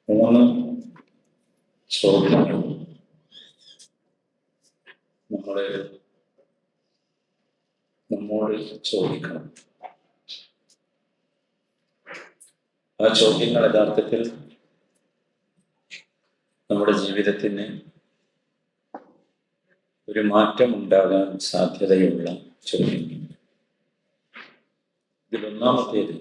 മൂന്ന് ചോദ്യങ്ങൾ നമ്മോട് ചോദിക്കണം. ആ ചോദ്യങ്ങൾ യഥാർത്ഥത്തിൽ നമ്മുടെ ജീവിതത്തിന് ഒരു മാറ്റമുണ്ടാകാൻ സാധ്യതയുള്ള ചോദ്യങ്ങൾ. ഇതിലൊന്നാമത്തേത്,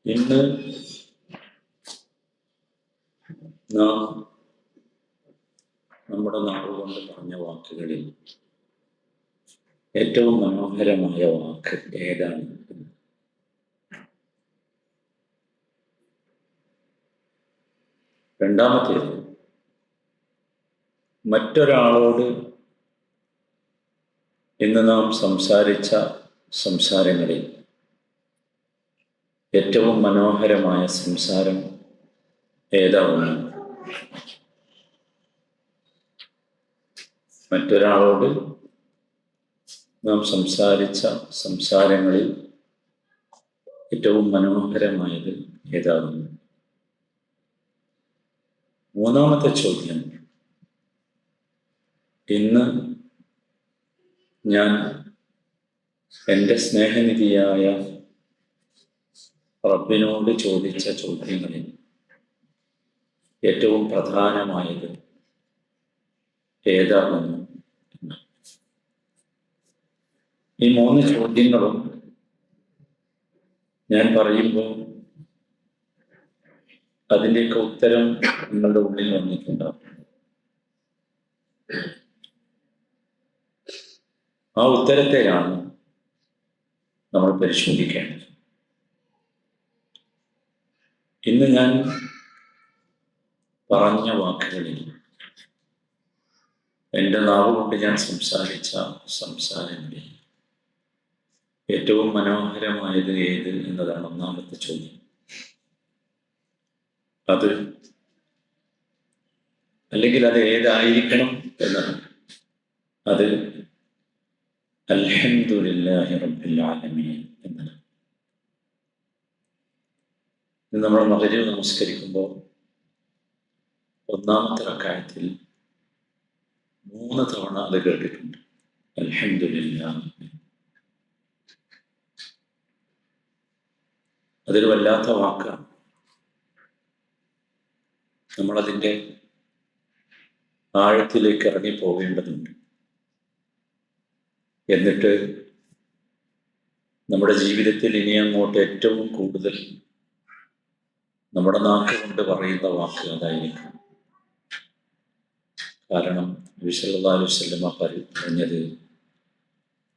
ഇന്ന് നാം നമ്മുടെ നാടുകൊണ്ട് പറഞ്ഞ വാക്കുകളിൽ ഏറ്റവും മനോഹരമായ വാക്ക് ഏതാണ്? രണ്ടാമത്തേത്, മറ്റൊരാളോട് ഇന്ന് നാം സംസാരിച്ച സംസാരങ്ങളിൽ ഏറ്റവും മനോഹരമായ സംസാരം ഏതാണ്? മറ്റൊരാളോട് നാം സംസാരിച്ച സംസാരങ്ങളിൽ ഏറ്റവും മനോഹരമായത് ഏതാണ്? മൂന്നാമത്തെ ചോദ്യം, ഇന്ന് ഞാൻ എൻ്റെ സ്നേഹനിധിയായ റബ്ബിനോട് ചോദിച്ച ചോദ്യങ്ങളിൽ ഏറ്റവും പ്രധാനമായത് ഏതാണെന്ന്. ഈ മൂന്ന് ചോദ്യങ്ങളും ഞാൻ പറയുമ്പോൾ അതിൻ്റെയൊക്കെ ഉത്തരം നിങ്ങളുടെ ഉള്ളിൽ വന്നിട്ടുണ്ടാവും. ആ ഉത്തരത്തെയാണ് നമ്മൾ പരിശോധിക്കേണ്ടത്. ഇന്ന് ഞാൻ പറഞ്ഞ വാക്കുകളിൽ, എൻ്റെ നാവുകൊണ്ട് ഞാൻ സംസാരിച്ച സംസാരങ്ങളിൽ ഏറ്റവും മനോഹരമായത് ഏത് എന്നതാണ് ഒന്നാമത്തെ ചോദ്യം. അത് അല്ലെങ്കിൽ അത് ഏതായിരിക്കണം എന്നാണ്. അത് അൽഹംദുലില്ലാഹി റബ്ബിൽ ആലമീൻ എന്നാണ്. നമ്മൾ മഗ്‌രിബ് നമസ്കരിക്കുമ്പോൾ ഒന്നാമത്തെ റക്അത്തിൽ 3 തവണ അത് കേട്ടിട്ടുണ്ട്, അൽഹംദുലില്ലാഹ്. അതൊരു വല്ലാത്ത വാക്കാണ്. നമ്മളതിൻ്റെ ആഴത്തിലേക്ക് ഇറങ്ങി പോകേണ്ടതുണ്ട്. എന്നിട്ട് നമ്മുടെ ജീവിതത്തിൽ ഇനി അങ്ങോട്ട് ഏറ്റവും കൂടുതൽ നമ്മുടെ നാക്ക് കൊണ്ട് പറയുന്ന വാക്ക് അതായിരിക്കും. കാരണം നബി സല്ലല്ലാഹു അലൈഹി വസല്ലമ പറഞ്ഞത്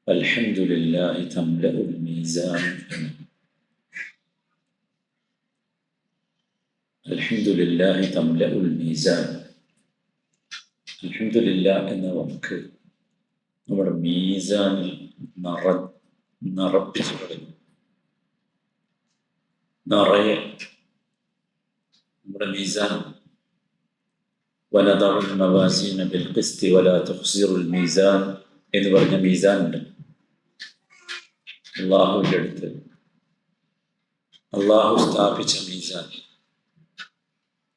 അൽഹംദുലില്ലാഹി തംലഉൽ മീസാൻ. അൽഹംദുലില്ലാഹി തംലഉൽ മീസാൻ. അൽഹംദുലില്ലാഹ് എന്ന വാക്ക് നമ്മുടെ മീസാനിൽ നിറപ്പിച്ചു കളയും. നിറയെ നമ്മുടെ മീസാൻ, വനദഉൽ മവാസീന ബിൽ ഖിസ്തി വലാ തുഖ്സിറുൽ മീസാൻ എന്ന് പറഞ്ഞ മീസാൻ ഉണ്ട് അള്ളാഹുവിൻ്റെ അടുത്ത്. അള്ളാഹു സ്ഥാപിച്ച മീസാൻ.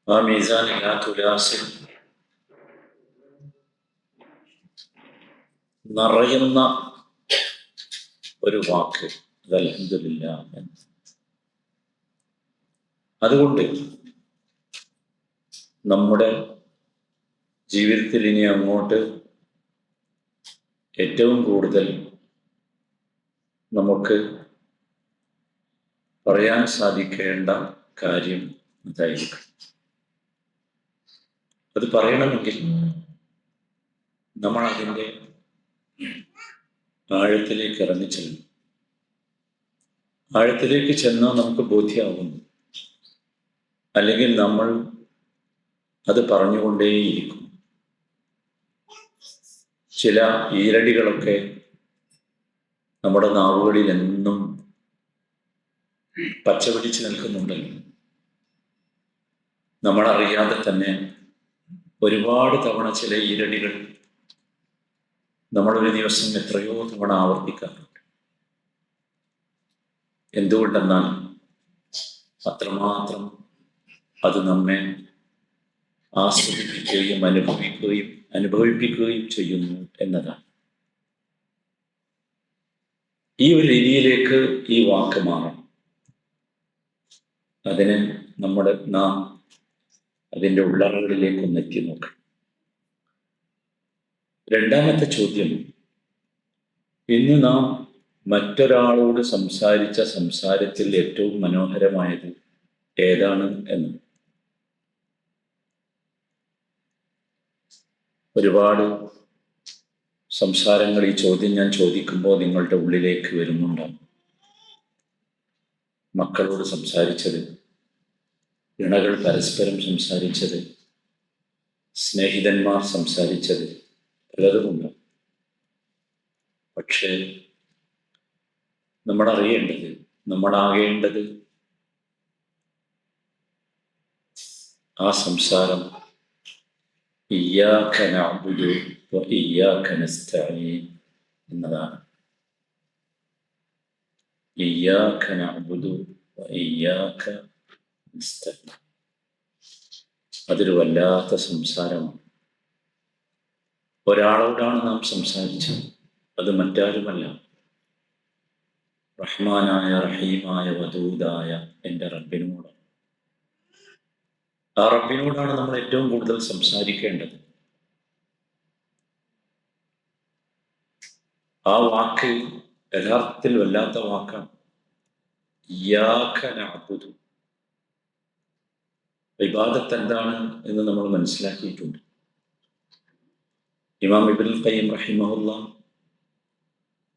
ആ മീസാനിൽ ആ തുലാസിൽ നിറയുന്ന ഒരു വാക്ക് അത് അൽഹംദുലില്ലാഹ് എന്ന്. അതുകൊണ്ട് നമ്മുടെ ജീവിതത്തിൽ ഇനി അങ്ങോട്ട് ഏറ്റവും കൂടുതൽ നമുക്ക് പറയാൻ സാധിക്കേണ്ട കാര്യം അതായിരിക്കും. അത് പറയണമെങ്കിൽ നമ്മൾ അതിൻ്റെ ആഴത്തിലേക്ക് ഇറങ്ങിച്ചെല്ലും. ആഴത്തിലേക്ക് ചെന്നാൽ നമുക്ക് ബോധ്യമാകുന്നു, അല്ലെങ്കിൽ നമ്മൾ അത് പറഞ്ഞുകൊണ്ടേയിരിക്കും. ചില ഈരടികളൊക്കെ നമ്മുടെ നാവുകളിൽ എന്നും പച്ചപിടിച്ച് നിൽക്കുന്നുണ്ടല്ലോ. നമ്മളറിയാതെ തന്നെ ഒരുപാട് തവണ ചില ഈരടികൾ നമ്മളൊരു ദിവസം എത്രയോ തവണ ആവർത്തിക്കാറുണ്ട്. എന്തുകൊണ്ടെന്നാൽ അത്രമാത്രം അത് നമ്മെ ആസ്വദിപ്പിക്കുകയും അനുഭവിപ്പിക്കുകയും ചെയ്യുന്നു എന്നതാണ്. ഈ ഒരു രീതിയിലേക്ക് ഈ വാക്ക് മാറണം. അതിന് നാം അതിൻ്റെ ഉള്ളറകളിലേക്ക് ഒന്ന് എത്തി നോക്കണം. രണ്ടാമത്തെ ചോദ്യം, ഇന്ന് നാം മറ്റൊരാളോട് സംസാരിച്ച സംസാരത്തിൽ ഏറ്റവും മനോഹരമായത് ഏതാണ് എന്ന്. ഒരുപാട് സംസാരങ്ങൾ ഈ ചോദ്യം ഞാൻ ചോദിക്കുമ്പോൾ നിങ്ങളുടെ ഉള്ളിലേക്ക് വരുന്നുണ്ടാകും. മക്കളോട് സംസാരിച്ചത്, ഇണകൾ പരസ്പരം സംസാരിച്ചത്, സ്നേഹിതന്മാർ സംസാരിച്ചത്, പലതുമുണ്ട്. പക്ഷേ നമ്മളറിയേണ്ടത്, നമ്മളാകേണ്ടത് ആ സംസാരം ഇയ്യാക നഅ്ബുദു വ ഇയ്യാക നസ്തഈൻ എന്നതാണ്. ഇയ്യാക നഅ്ബുദു വ ഇയ്യാക നസ്തഈൻ. അതൊരു വല്ലാത്ത സംസാരമാണ്. ഒരാളോടാണ് നാം സംസാരിച്ചത്. അത് മറ്റാരുമല്ല, റഹ്മാനായ റഹീമായ വദൂദായ എൻ്റെ റബ്ബിനോടാണ്. ആ റബ്ബിനോടാണ് നമ്മൾ ഏറ്റവും കൂടുതൽ സംസാരിക്കേണ്ടത്. ആ വാക്ക് യഥാർത്ഥത്തിൽ വല്ലാത്ത വാക്കാണ്. ഇയ്യാക നഅ്ബുദു. ഇബാദത്ത് എന്താണ് എന്ന് നമ്മൾ മനസ്സിലാക്കിയിട്ടുണ്ട്. ഇമാം ഇബ്നുൽ ഖയ്യിം റഹിമഹുല്ലാഹ്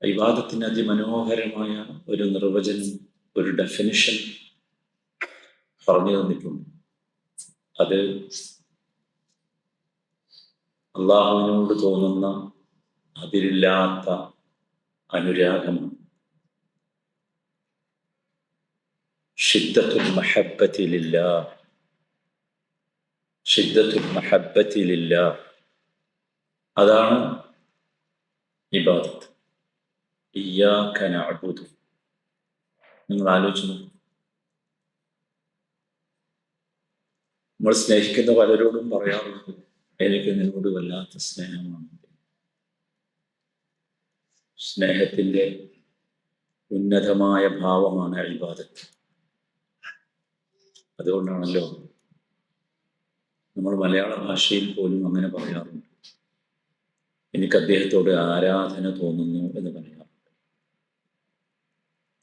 ഇബാദത്തിന് അതിമനോഹരമായ ഒരു നിർവചനം, ഒരു ഡെഫിനിഷൻ പറഞ്ഞു തന്നിട്ടുണ്ട്. അത് അള്ളാഹുവിനോട് തോന്നുന്ന അതിരില്ലാത്ത അനുരാഗമാണ്. ഷിദ്ദത്തുൽ മഹബ്ബത്തി ലില്ലാഹ്, ഷിദ്ദത്തുൽ മഹബ്ബത്തി ലില്ലാഹ്. അതാണ് ഇബാദത്ത്. ഇയ്യാക നഅ്ബുദു. നിങ്ങൾ ആലോചിച്ചു നോക്കൂ. നമ്മൾ സ്നേഹിക്കുന്ന പലരോടും പറയാറുണ്ട്, എനിക്ക് നിന്നോട് വല്ലാത്ത സ്നേഹമാണ്. സ്നേഹത്തിൻ്റെ ഉന്നതമായ ഭാവമാണ് ഇബാദത്ത്. അതുകൊണ്ടാണല്ലോ നമ്മൾ മലയാള ഭാഷയിൽ പോലും അങ്ങനെ പറയാറുണ്ട്, എനിക്ക് അദ്ദേഹത്തോട് ആരാധന തോന്നുന്നു എന്ന് പറയാറുണ്ട്.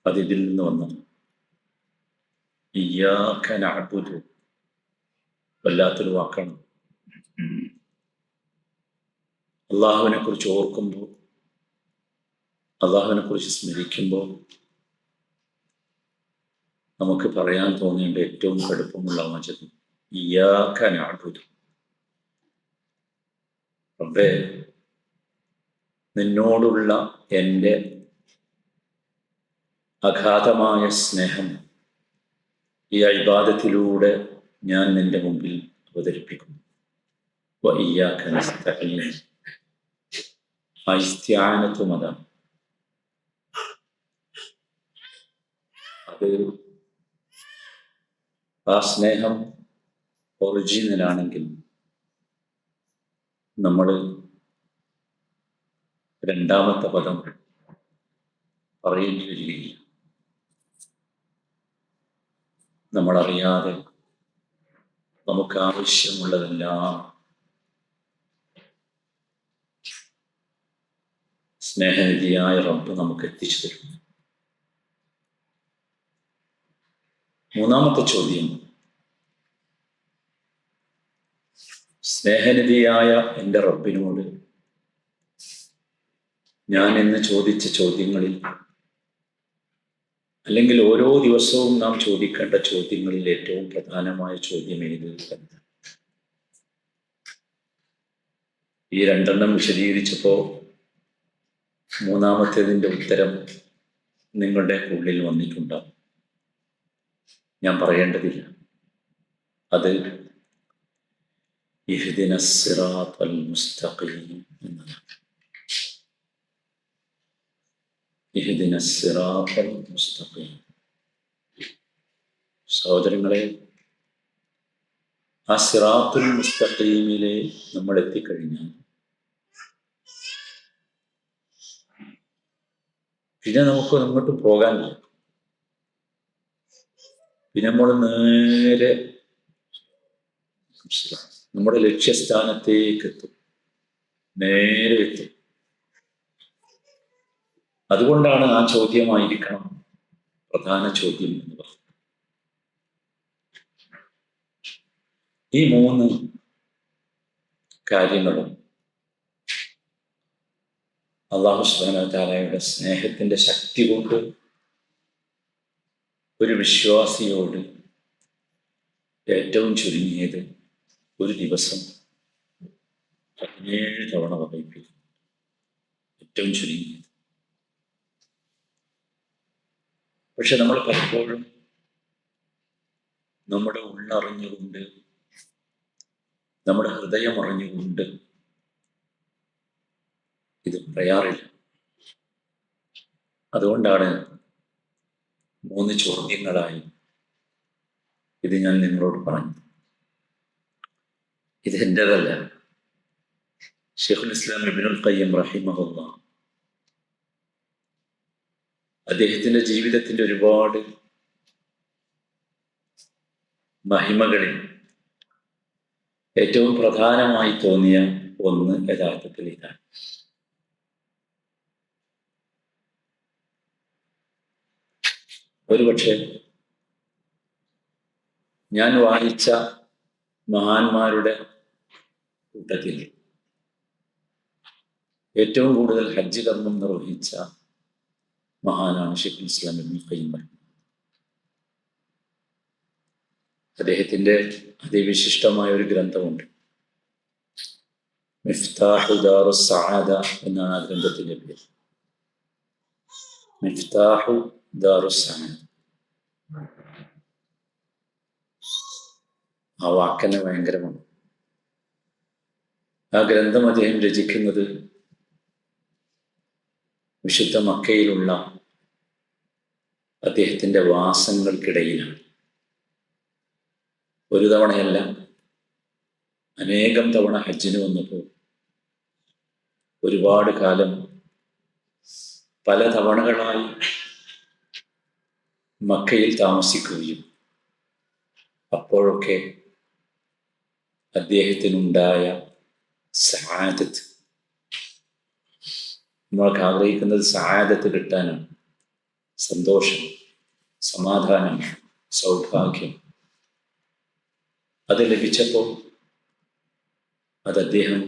അതിൽ നിന്ന് വന്നത്. ഇയ്യാക നഅ്ബുദു വല്ലാത്തൊരു വാക്കാണ്. അള്ളാഹുവിനെ കുറിച്ച് ഓർക്കുമ്പോൾ, അള്ളാഹുവിനെ കുറിച്ച് സ്മരിക്കുമ്പോൾ നമുക്ക് പറയാൻ തോന്നേണ്ട ഏറ്റവും കടുപ്പമുള്ള വചനം ഇയ്യാക നഅ്ബുദു. റബ്ബേ, നിന്നോടുള്ള എൻ്റെ അഗാധമായ സ്നേഹം ഈ ഇബാദത്തിലൂടെ ഞാൻ നിന്റെ മുമ്പിൽ അവതരിപ്പിക്കുന്നു. വ ഇയ്യാക നസ്തഈൻ. ആ ഇസ്തിആനത്തും അതാണ്. അത് ആ സ്നേഹം ഒറിജിനലാണെങ്കിൽ നമ്മൾ രണ്ടാമത്തെ പദം പറയേണ്ടി വരികയില്ല. നമ്മളറിയാതെ നമുക്ക് ആവശ്യമുള്ളതെല്ലാം സ്നേഹനിധിയായ റബ്ബ് നമുക്ക് എത്തിച്ചു തരും. മൂന്നാമത്തെ ചോദ്യം, സ്നേഹനിധിയായ എൻ്റെ റബ്ബിനോട് ഞാൻ ഇന്ന് ചോദിച്ച ചോദ്യങ്ങളിൽ, അല്ലെങ്കിൽ ഓരോ ദിവസവും നാം ചോദിക്കേണ്ട ചോദ്യങ്ങളിൽ ഏറ്റവും പ്രധാനമായ ചോദ്യം ഏത് എന്ന്. ഈ രണ്ടെണ്ണം വിശദീകരിച്ചപ്പോൾ മൂന്നാമത്തേതിൻ്റെ ഉത്തരം നിങ്ങളുടെ ഉള്ളിൽ വന്നിട്ടുണ്ടാവും. ഞാൻ പറയേണ്ടതില്ല. അത് ഇഹ്ദിന സിറാത്തൽ മുസ്തഖീം എന്നതാണ്. ഇഹ്ദിന സിറാത്തൽ മുസ്തഖീം. സഹോദരങ്ങളെ, ആ സിറാത്തുൽ മുസ്തഖീമിലെ നമ്മൾ എത്തിക്കഴിഞ്ഞാൽ പിന്നെ നമുക്ക് അങ്ങോട്ട് പോകാനില്ല. പിന്നെ നമ്മൾ നേരെ നമ്മുടെ ലക്ഷ്യസ്ഥാനത്തേക്ക് എത്തും, നേരെ എത്തും. അതുകൊണ്ടാണ് ആ ചോദ്യമായിരിക്കണം പ്രധാന ചോദ്യം എന്ന് പറയുന്നത്. ഈ 3 കാര്യങ്ങളും അല്ലാഹു സുബ്ഹാനഹു വ തആലയുടെ സ്നേഹത്തിന്റെ ശക്തി കൊണ്ട് ഒരു വിശ്വാസിയോട് ഏറ്റവും ചുരുങ്ങിയത് ഒരു ദിവസം 17 തവണ പറയിപ്പിക്കും. ഏറ്റവും ചുരുങ്ങിയത്. പക്ഷെ നമ്മൾ പലപ്പോഴും നമ്മുടെ ഉള്ളറിഞ്ഞുകൊണ്ട്, നമ്മുടെ ഹൃദയം അറിഞ്ഞുകൊണ്ട് ഇത് പറയാറില്ല. അതുകൊണ്ടാണ് 3 ചോദ്യങ്ങളായി ഇത് ഞാൻ നിങ്ങളോട് പറഞ്ഞു. ഇത് എൻ്റെതല്ല. ശൈഖുൽ ഇസ്ലാം ഇബ്നുൽ ഖയ്യിം റഹിമഹുല്ലാഹ് അദ്ദേഹത്തിന്റെ ജീവിതത്തിന്റെ ഒരുപാട് മഹിമകളിൽ ഏറ്റവും പ്രധാനമായി തോന്നിയ ഒന്ന് യഥാർത്ഥത്തിൽ ഇതാണ്. ഒരുപക്ഷെ ഞാൻ വായിച്ച മഹാന്മാരുടെ കൂട്ടത്തിൽ ഏറ്റവും കൂടുതൽ ഹജ്ജ് കർമ്മം നിർവഹിച്ച മഹാനാണ് ശൈഖുൽ ഇസ്ലാം ഇബ്നുൽ ഖയ്യിം. അദ്ദേഹത്തിന്റെ അതിവിശിഷ്ടമായ ഒരു ഗ്രന്ഥമുണ്ട്, മിഫ്താഹു ദാറുസ് സആദ എന്നാണ് ആ ഗ്രന്ഥത്തിന്റെ പേര്. മിഫ്താഹു ദാറുസ് സആദ. ആ വാക്കന്നെ ഭയങ്കരമാണ്. ആ ഗ്രന്ഥം അദ്ദേഹം രചിക്കുന്നത് വിശുദ്ധ മക്കയിലുള്ള അദ്ദേഹത്തിന്റെ വാസങ്ങൾക്കിടയിലാണ്. ഒരു തവണയല്ല, അനേകം തവണ ഹജ്ജിന് വന്നപ്പോൾ ഒരുപാട് കാലം പല തവണകളായി മക്കയിൽ താമസിക്കുകയും അപ്പോഴൊക്കെ അദ്ദേഹത്തിനുണ്ടായ സആദത്ത്, നമ്മൾക്ക് ആഗ്രഹിക്കുന്നത് സആദത്ത് കിട്ടാനാണ്, സന്തോഷം, സമാധാനം, സൗഭാഗ്യം. അത് ലഭിച്ചപ്പോൾ അത് അദ്ദേഹം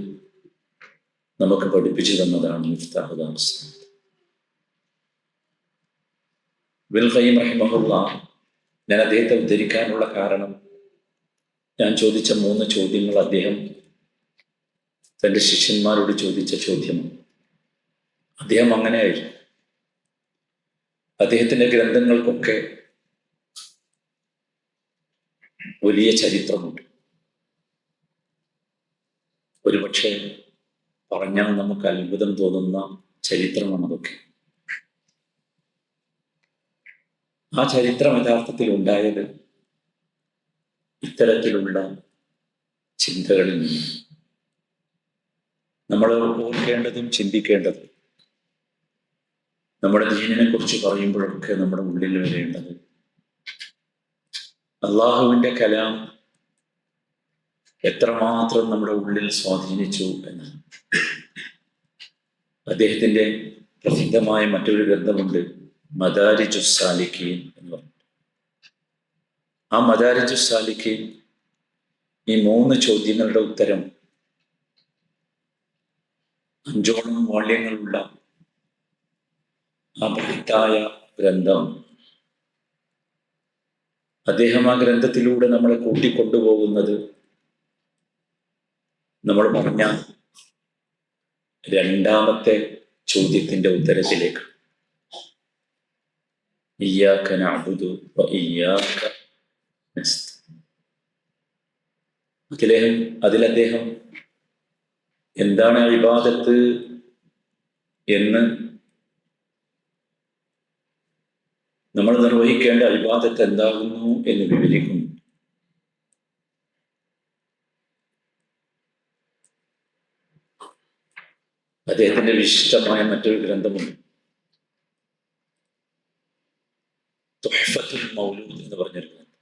നമുക്ക് പഠിപ്പിച്ചു തന്നതാണ് മിഫ്താഹു ദാറുസ് സആദ. ഇബ്നുൽ ഖയ്യിം റഹിമഹുല്ലാഹ്, ഞാൻ അദ്ദേഹത്തെ ഉദ്ധരിക്കാനുള്ള കാരണം, ഞാൻ ചോദിച്ച 3 ചോദ്യങ്ങൾ അദ്ദേഹം തൻ്റെ ശിഷ്യന്മാരോട് ചോദിച്ച ചോദ്യമാണ്. അദ്ദേഹം അങ്ങനെയായിരുന്നു. അദ്ദേഹത്തിന്റെ ഗ്രന്ഥങ്ങൾക്കൊക്കെ വലിയ ചരിത്രമുണ്ട്. ഒരുപക്ഷെ പറഞ്ഞാൽ നമുക്ക് അത്ഭുതം തോന്നുന്ന ചരിത്രമാണ് അതൊക്കെ. ആ ചരിത്രം യഥാർത്ഥത്തിൽ ഉണ്ടായത് ഇത്തരത്തിലുള്ള ചിന്തകളിൽ നിന്ന്. നമ്മൾ ഓർക്കേണ്ടതും ചിന്തിക്കേണ്ടതും, നമ്മുടെ ദീനിനെ കുറിച്ച് പറയുമ്പോഴൊക്കെ നമ്മുടെ ഉള്ളിൽ വരേണ്ടത് അള്ളാഹുവിന്റെ കലാം എത്രമാത്രം നമ്മുടെ ഉള്ളിൽ സ്വാധീനിച്ചു എന്നാണ്. അദ്ദേഹത്തിന്റെ പ്രസിദ്ധമായ മറ്റൊരു ഗ്രന്ഥമുണ്ട്, മദാരിജുസ് സാലിക്കീൻ എന്ന് പറഞ്ഞു. ആ മദാരിജുസ് സാലിക്കീൻ ഈ 3 ചോദ്യങ്ങളുടെ ഉത്തരം 5ഓളം വാള്യങ്ങളുള്ള ആ ബൃഹത്തായ ഗ്രന്ഥം. അദ്ദേഹം ആ ഗ്രന്ഥത്തിലൂടെ നമ്മളെ കൂട്ടിക്കൊണ്ടുപോകുന്നത് നമ്മൾ പറഞ്ഞ 2ാമത്തെ ചോദ്യത്തിന്റെ ഉത്തരത്തിലേക്ക്. ഇയ്യാക നഅ്ബുദു വ ഇയ്യാക നസ്തഈൻ. അതിലദ്ദേഹം എന്താണ് ഇബാദത്ത് എന്ന് നമ്മൾ നിർവഹിക്കേണ്ട ഇബാദത്ത് എന്താകുന്നു എന്ന് വിവരിക്കുന്നു. അദ്ദേഹത്തിന്റെ വിശിഷ്ടമായ മറ്റൊരു ഗ്രന്ഥമുണ്ട്, തുഹ്ഫത്തുൽ മൗലൂദ് എന്ന് പറഞ്ഞൊരു ഗ്രന്ഥം.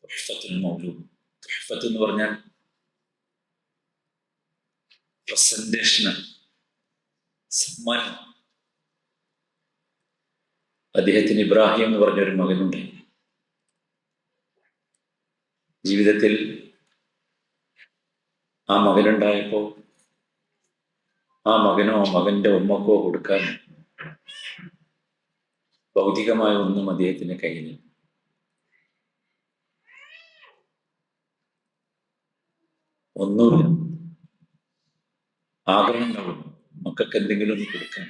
തുഹ്ഫത്തുൽ മൗലൂദ്, തുഹ്ഫത്ത് എന്ന് പറഞ്ഞാൽ പ്രസന്റേഷൻ, സമ്മാനം. അദ്ദേഹത്തിന് ഇബ്രാഹിം എന്ന് പറഞ്ഞൊരു മകനുണ്ട്. ജീവിതത്തിൽ ആ മകനുണ്ടായപ്പോൾ ആ മകനോ മകന്റെ ഉമ്മക്കോ കൊടുക്കാൻ ഭൗതികമായ ഒന്നും അദ്ദേഹത്തിന് കയ്യിൽ. ഒന്നുമില്ല. ആഗ്രഹങ്ങളും മക്കൾക്ക് എന്തെങ്കിലും ഒന്ന് കൊടുക്കാൻ,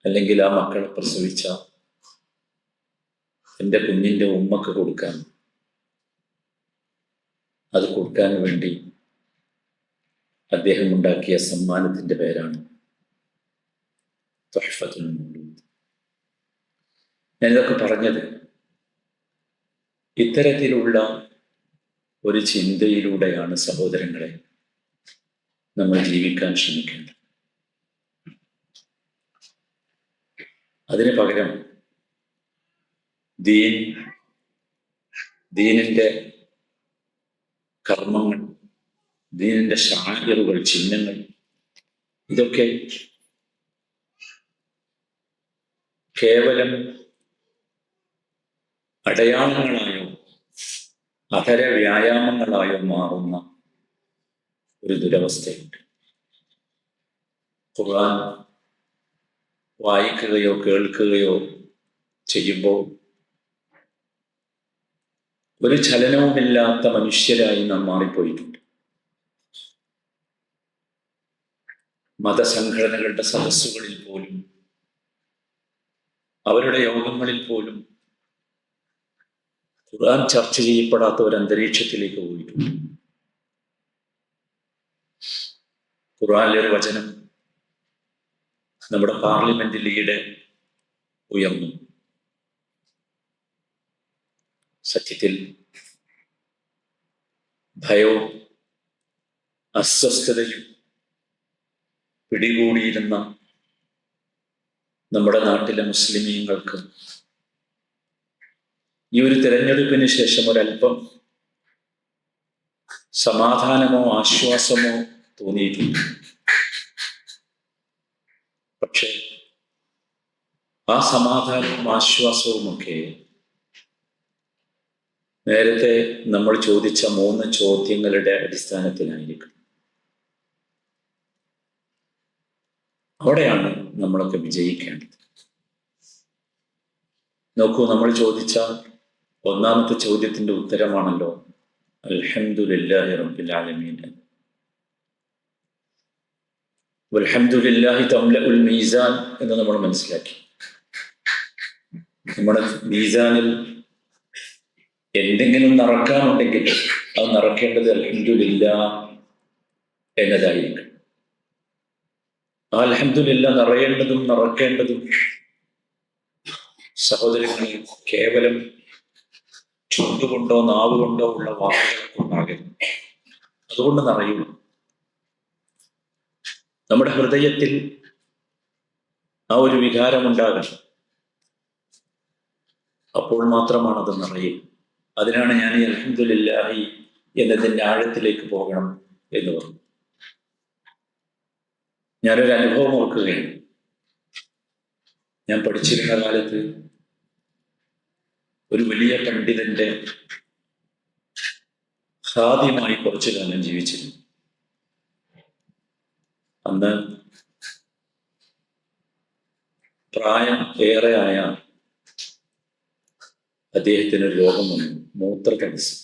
അല്ലെങ്കിൽ ആ മക്കളെ പ്രസവിച്ച എൻ്റെ കുഞ്ഞിൻ്റെ ഉമ്മക്ക് കൊടുക്കാൻ, അത് കൊടുക്കാൻ വേണ്ടി അദ്ദേഹം ഉണ്ടാക്കിയ സമ്മാനത്തിന്റെ പേരാണ് തുഹ്ഫത്തുൽ മൗലൂദ്. ഞാനിതൊക്കെ പറഞ്ഞത് ഇത്തരത്തിലുള്ള ഒരു ചിന്തയിലൂടെയാണ് സഹോദരങ്ങളെ നമ്മൾ ജീവിക്കാൻ ശ്രമിക്കേണ്ടത്. അതിന് പകരം ദീനിന്റെ കർമ്മങ്ങൾ, ദീനിന്റെ ശാഇറുകൾ, ചിഹ്നങ്ങൾ, ഇതൊക്കെ കേവലം അടയാളങ്ങളായോ അധര വ്യായാമങ്ങളായോ മാറുന്ന ഒരു ദുരവസ്ഥയുണ്ട്. ഖുർആൻ വായിക്കുകയോ കേൾക്കുകയോ ചെയ്യുമ്പോൾ ഒരു ചലനവുമില്ലാത്ത മനുഷ്യരായി നാം മാറിപ്പോയിട്ടുണ്ട്. മതസംഘടനകളുടെ സദസ്സുകളിൽ പോലും, അവരുടെ യോഗങ്ങളിൽ പോലും ഖുർആൻ ചർച്ച ചെയ്യപ്പെടാത്ത ഒരു അന്തരീക്ഷത്തിലേക്ക് പോയിട്ടുണ്ട്. ഖുർആനിലെ ഒരു വചനം നമ്മുടെ പാർലമെന്റിൽ ഈയിടെ ഉയർന്നു. സത്യത്തിൽ ഭയവും അസ്വസ്ഥതയും പിടികൂടിയിരുന്ന നമ്മുടെ നാട്ടിലെ മുസ്ലിമീങ്ങൾക്ക് ഈ ഒരു തെരഞ്ഞെടുപ്പിന് ശേഷം ഒരല്പം സമാധാനമോ ആശ്വാസമോ തോന്നിയിട്ടുണ്ട്. പക്ഷേ ആ സമാധാനവും ആശ്വാസവുമൊക്കെ നേരത്തെ നമ്മൾ ചോദിച്ച 3 ചോദ്യങ്ങളുടെ അടിസ്ഥാനത്തിലായിരിക്കും. അവിടെയാണ് നമ്മളൊക്കെ വിജയിക്കേണ്ടത്. നോക്കൂ, നമ്മൾ ചോദിച്ച ഒന്നാമത്തെ ചോദ്യത്തിന്റെ ഉത്തരമാണല്ലോ അൽഹംദുലില്ലാഹി റബ്ബിൽ ആലമീൻ. വൽഹംദുലില്ലാഹി തംലഉൽ മീസാൻ എന്ന് നമ്മൾ മനസ്സിലാക്കി. നമ്മുടെ മീസാനിൽ എന്തെങ്കിലും നിറക്കാനുണ്ടെങ്കിൽ അത് നിറക്കേണ്ടത് അൽഹംദുലില്ലാഹ് എന്നതായിരിക്കും. ആ അൽഹംദുലില്ലാഹ് നിറയേണ്ടതും നിറക്കേണ്ടതും സഹോദരങ്ങളെ കേവലം ചുണ്ടുകൊണ്ടോ നാവുകൊണ്ടോ ഉള്ള വാക്കുകളൊക്കെ ഉണ്ടാകരുത്. അതുകൊണ്ട് നിറയുള്ളൂ. നമ്മുടെ ഹൃദയത്തിൽ ആ ഒരു വികാരമുണ്ടാകണം. അപ്പോൾ മാത്രമാണ് അത് നിറയുക. അതിനാണ് ഞാൻ ഈ അൽഹംദുലില്ലാഹി എന്നതിൻ്റെ ആഴത്തിലേക്ക് പോകണം എന്ന് പറഞ്ഞു. ഞാനൊരു അനുഭവം ഓർക്കുകയാണ്. ഞാൻ പഠിച്ചിരുന്ന കാലത്ത് ഒരു വലിയ പണ്ഡിതന്റെ ഖാദിമായി കുറച്ചു കാലം ജീവിച്ചിരുന്നു. അന്ന് പ്രായം ഏറെയായ അദ്ദേഹത്തിന് ഒരു രോഗം വന്നു, മൂത്രതടസ്സം.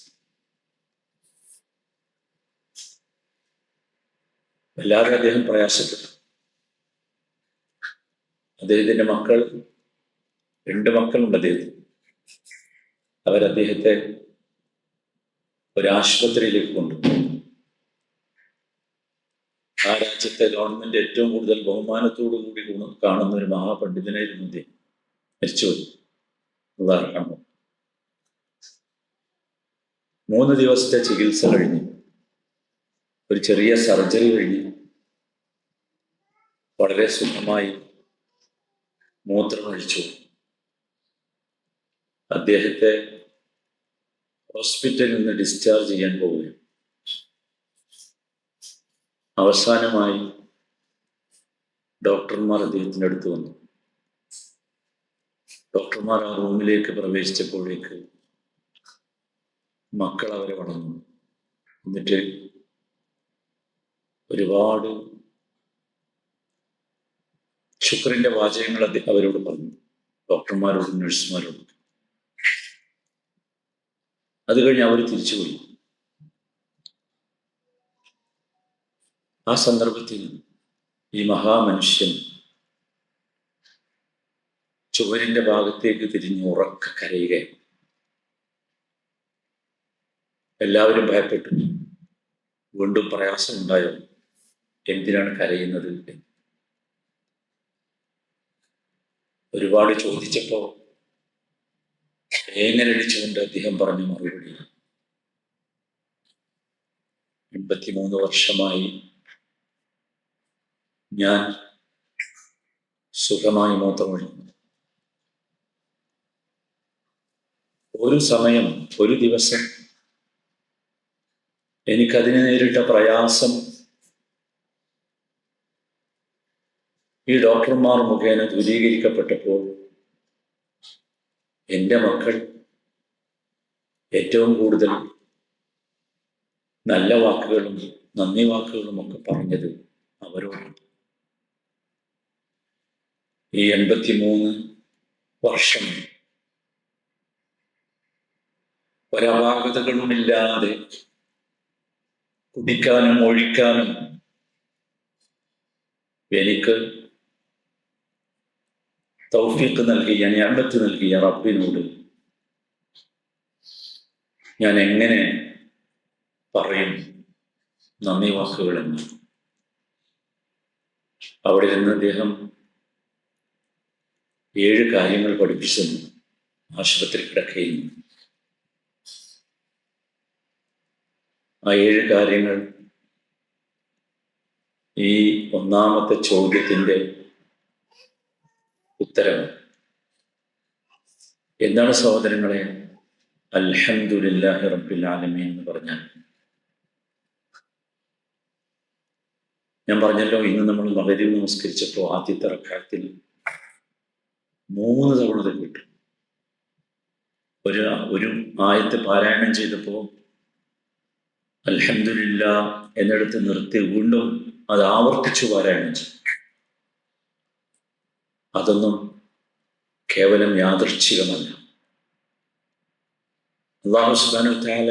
വല്ലാതെ അദ്ദേഹം പ്രയാസപ്പെട്ടു. അദ്ദേഹത്തിന്റെ മക്കൾ, 2 മക്കളുണ്ട് അദ്ദേഹത്തിന്. അവരദ്ദേഹത്തെ ഒരാശുപത്രിയിലേക്ക് കൊണ്ടുപോയി. ആ രാജ്യത്തെ ഗവൺമെന്റ് ഏറ്റവും കൂടുതൽ ബഹുമാനത്തോടു കൂടി കാണുന്ന ഒരു മഹാപണ്ഡിതനായിരുന്നു അദ്ദേഹം. മരിച്ചുപോയി. അല്ലാഹു അർഹമു. 3 ദിവസത്തെ ചികിത്സ കഴിഞ്ഞ്, ഒരു ചെറിയ സർജറി കഴിഞ്ഞ് വളരെ സുഖമായി മൂത്രമൊഴിച്ചു. അദ്ദേഹത്തെ ഹോസ്പിറ്റലിൽ നിന്ന് ഡിസ്ചാർജ് ചെയ്യാൻ പോവുകയാണ്. അവസാനമായി ഡോക്ടർമാർ അദ്ദേഹത്തിൻ്റെ അടുത്ത് വന്നു. ഡോക്ടർമാർ ആ റൂമിലേക്ക് പ്രവേശിച്ചപ്പോഴേക്ക് മക്കൾ അവരെ വളർന്നു. എന്നിട്ട് ഒരുപാട് ശുക്രിന്റെ വാചകങ്ങൾ അവരോട് പറഞ്ഞു, ഡോക്ടർമാരോടും നഴ്സുമാരോടും. അത് കഴിഞ്ഞ് അവർ തിരിച്ചുപോയി. ആ സന്ദർഭത്തിൽ ഈ മഹാമനുഷ്യൻ ചുവരിന്റെ ഭാഗത്തേക്ക് തിരിഞ്ഞ് ഉറക്കെ കരയുകയാണ്. എല്ലാവരും ഭയപ്പെട്ടു. വീണ്ടും പ്രയാസമുണ്ടായോ, എന്തിനാണ് കരയുന്നത്? ഒരുപാട് ചോദിച്ചപ്പോ ഏങ്ങലടിച്ചുകൊണ്ട് അദ്ദേഹം പറഞ്ഞ മറുപടി, 83 വർഷമായി ഞാൻ സുഖമായി മൂത്രമൊഴിക്കുന്നു. ഒരു സമയം, ഒരു ദിവസം എനിക്കതിന് നേരിട്ട പ്രയാസം ഈ ഡോക്ടർമാർ മുഖേന ദൂരീകരിക്കപ്പെട്ടപ്പോൾ എൻ്റെ മക്കൾ ഏറ്റവും കൂടുതൽ നല്ല വാക്കുകളും നന്ദി വാക്കുകളും ഒക്കെ പറഞ്ഞത് അവരോടാണ്. ഈ 83 വർഷം ഒരപാകതകളുമില്ലാതെ കുടിക്കാനും ഒഴിക്കാനും എനിക്ക് തൗഫീഖ് നൽകിയ, നിഅമത്ത് നൽകിയ റബ്ബിനോട് ഞാൻ എങ്ങനെ പറയും നന്ദി വാക്കുകളെന്ന്. അവിടെ നിന്ന് അദ്ദേഹം 7 കാര്യങ്ങൾ പഠിപ്പിച്ചു ആശുപത്രി കിടക്കയിൽ നിന്ന്. ആ 7 കാര്യങ്ങൾ ഈ ഒന്നാമത്തെ ചോദ്യത്തിൻ്റെ ഉത്തരവ്. എന്താണ് സഹോദരങ്ങളെ അൽഹംദുലില്ലാഹി റബ്ബിൽ ആലമീൻ എന്ന് പറഞ്ഞാൽ? ഞാൻ പറഞ്ഞല്ലോ, ഇന്ന് നമ്മൾ മഗ്‌രിബ് നമസ്കരിച്ചപ്പോൾ ആദ്യത്തെ റക്അത്തിൽ 3 തവണ അത് കിട്ടും. ഒരു ആയത്ത് പാരായണം ചെയ്തപ്പോൾ അൽഹംദുലില്ലാ എന്നിടത്ത് നിർത്തി വീണ്ടും അത് ആവർത്തിച്ചു പാരായണം ചെയ്തു. അതൊന്നും കേവലം യാദൃച്ഛികമല്ല. അല്ലാഹു സുബ്ഹാനഹു വ തആല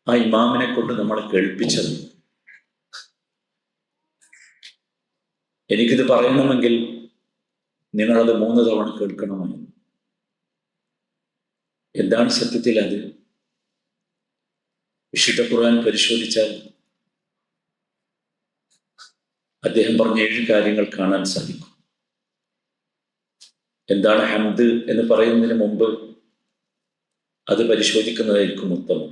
ആ ഇമാമിനെ കൊണ്ട് നമ്മളെ കേൾപ്പിച്ചത്. എനിക്കിത് പറയണമെങ്കിൽ നിങ്ങളത് 3 തവണ കേൾക്കണമെന്ന്. എന്താണ് സത്യത്തിൽ അത്? വിശുദ്ധ ഖുർആൻ പരിശോധിച്ചാൽ അദ്ദേഹം പറഞ്ഞ 7 കാര്യങ്ങൾ കാണാൻ സാധിക്കും. എന്താണ് ഹംദ് എന്ന് പറയുന്നതിന് മുമ്പ് അത് പരിശോധിക്കുന്നതായിരിക്കും ഉത്തമം.